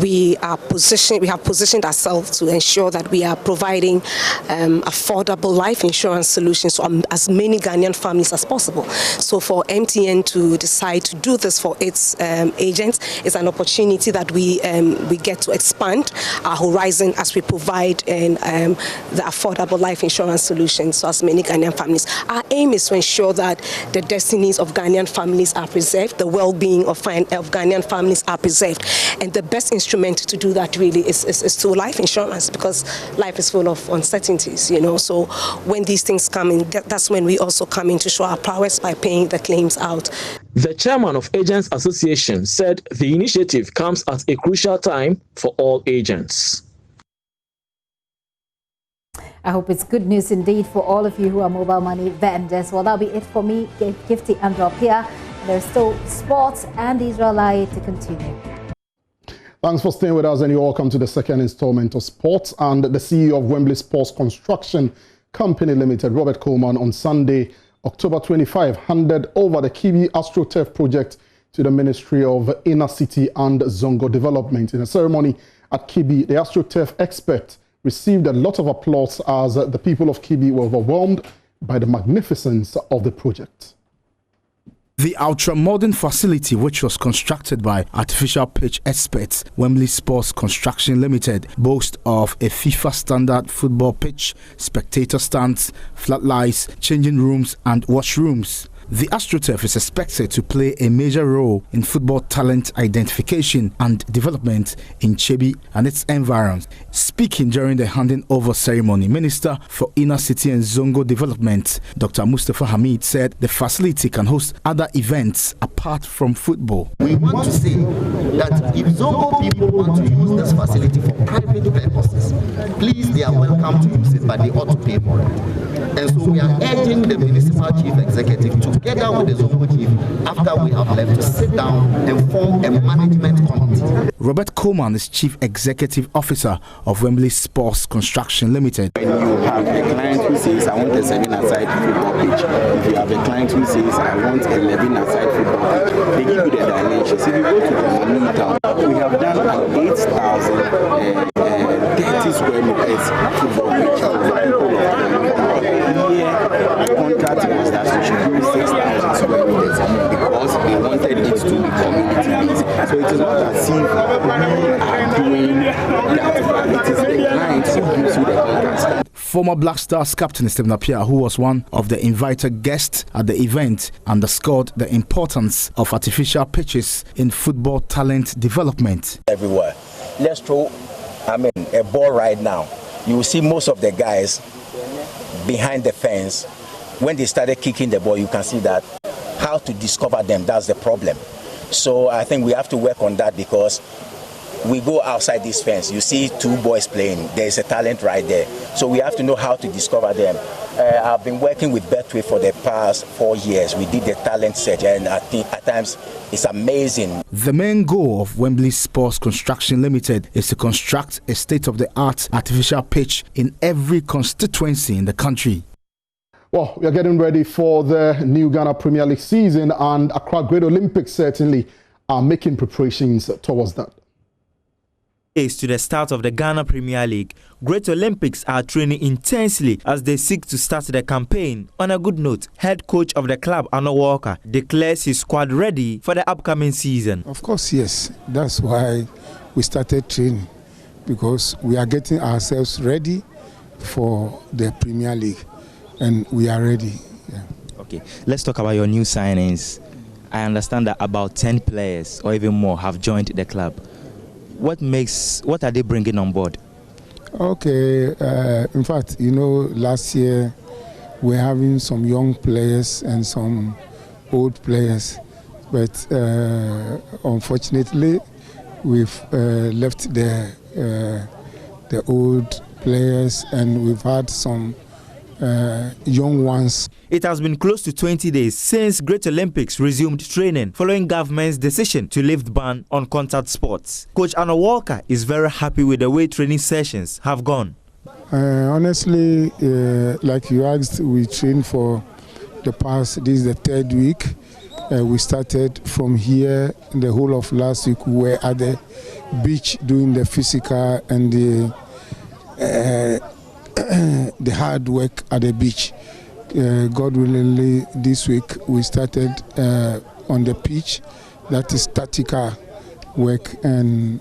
we have positioned ourselves to ensure that we are providing affordable life insurance solutions to as many Ghanaian families as possible. So for MTN to decide to do this for its agents is an opportunity that we get to expand our horizon as we provide the affordable life insurance solutions to as many Ghanaian families. Our aim is to ensure that the destinies of Ghanaian families are preserved, the well-being of Ghanaian families are preserved, and the best instrument to do that really is through life insurance, because life is full of uncertainties, you know. So when these things come in, that's when we also come in to show our prowess by paying the claims out. The chairman of Agents Association said the initiative comes at a crucial time for all agents. I hope it's good news indeed for all of you who are mobile money vendors. Well, that'll be it for me, Gifty and Dropia. There's still sports and Israelite to continue. Thanks for staying with us, and you're welcome to the second installment of Sports. And the CEO of Wembley Sports Construction Company Limited, Robert Coleman, on Sunday, October 25, handed over the Kibi AstroTurf project to the Ministry of Inner City and Zongo Development. In a ceremony at Kibi, the AstroTurf expert received a lot of applause as the people of Kibi were overwhelmed by the magnificence of the project. The ultra-modern facility, which was constructed by artificial pitch experts Wembley Sports Construction Limited, boasts of a FIFA standard football pitch, spectator stands, floodlights, changing rooms and washrooms. The AstroTurf is expected to play a major role in football talent identification and development in Chebi and its environs. Speaking during the handing over ceremony, Minister for Inner City and Zongo Development, Dr. Mustafa Hamid, said the facility can host other events apart from football. We want to say that if Zongo people want to use this facility for private purposes, please, they are welcome to use it, but they ought to pay for it. And so we are urging the municipal chief executive to together with the Zongo chief, after we have left, to sit down and form a management committee. Robert Coleman is Chief Executive Officer of Wembley Sports Construction Limited. When you have a client who says, I want a 7-a-side football pitch, if you have a client who says, I want 11-a-side football pitch, they give you the dimensions. If you go to the new town, we have done an 8,030 square meters football pitch. The contract was that we should do 6,000 square meters because we wanted it to be community-based. So it is not as if we are doing that, but it is the client who gives you the contract. Former Black Stars captain Stephen Appiah, who was one of the invited guests at the event, underscored the importance of artificial pitches in football talent development. Everywhere. Let's throw, a ball right now. You will see most of the guys behind the fence. When they started kicking the ball, you can see that how to discover them, that's the problem. So I think we have to work on that, because we go outside this fence, you see two boys playing, there's a talent right there. So we have to know how to discover them. I've been working with Betway for the past 4 years. We did the talent search, and I think at times it's amazing. The main goal of Wembley Sports Construction Limited is to construct a state-of-the-art artificial pitch in every constituency in the country. Well, we are getting ready for the new Ghana Premier League season, and Accra Great Olympics certainly are making preparations towards that. To the start of the Ghana Premier League, Great Olympics are training intensely as they seek to start the campaign. On a good note, head coach of the club, Arno Walker, declares his squad ready for the upcoming season. Of course, yes. That's why we started training, because we are getting ourselves ready for the Premier League, and we are ready. Yeah. Okay, let's talk about your new signings. I understand that about 10 players or even more have joined the club. What are they bringing on board? Okay, in fact, last year we're having some young players and some old players. But unfortunately, we've left the old players and we've had some young ones. It has been close to 20 days since Great Olympics resumed training following government's decision to lift ban on contact sports. Coach Arnold Walker is very happy with the way training sessions have gone. Honestly, like you asked, we trained for the past, this is the third week. We started from here. The whole of last week we were at the beach doing the physical and the hard work at the beach. God willingly, this week we started on the pitch. That is tactical work and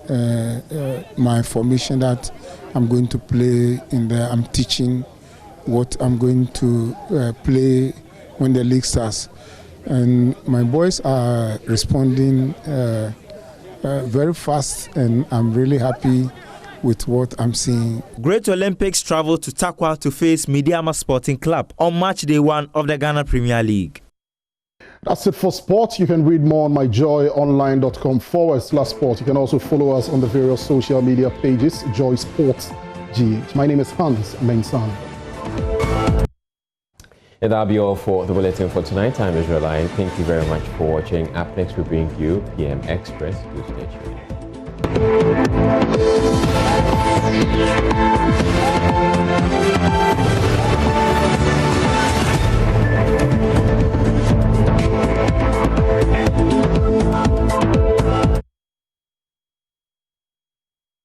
my formation that I'm going to play in there. I'm teaching what I'm going to play when the league starts. And my boys are responding very fast, and I'm really happy with what I'm seeing. Great Olympics travel to Tarkwa to face Midiama Sporting Club on match day 1 of the Ghana Premier League. That's it for sports. You can read more on myjoyonline.com/sport. You can also follow us on the various social media pages, Joy Sports GH. My name is Hans Mensah. And that'll be all for the bulletin for tonight. Time is Reliant. Thank you very much for watching. Up next, we bring you PM Express. Do stay tuned.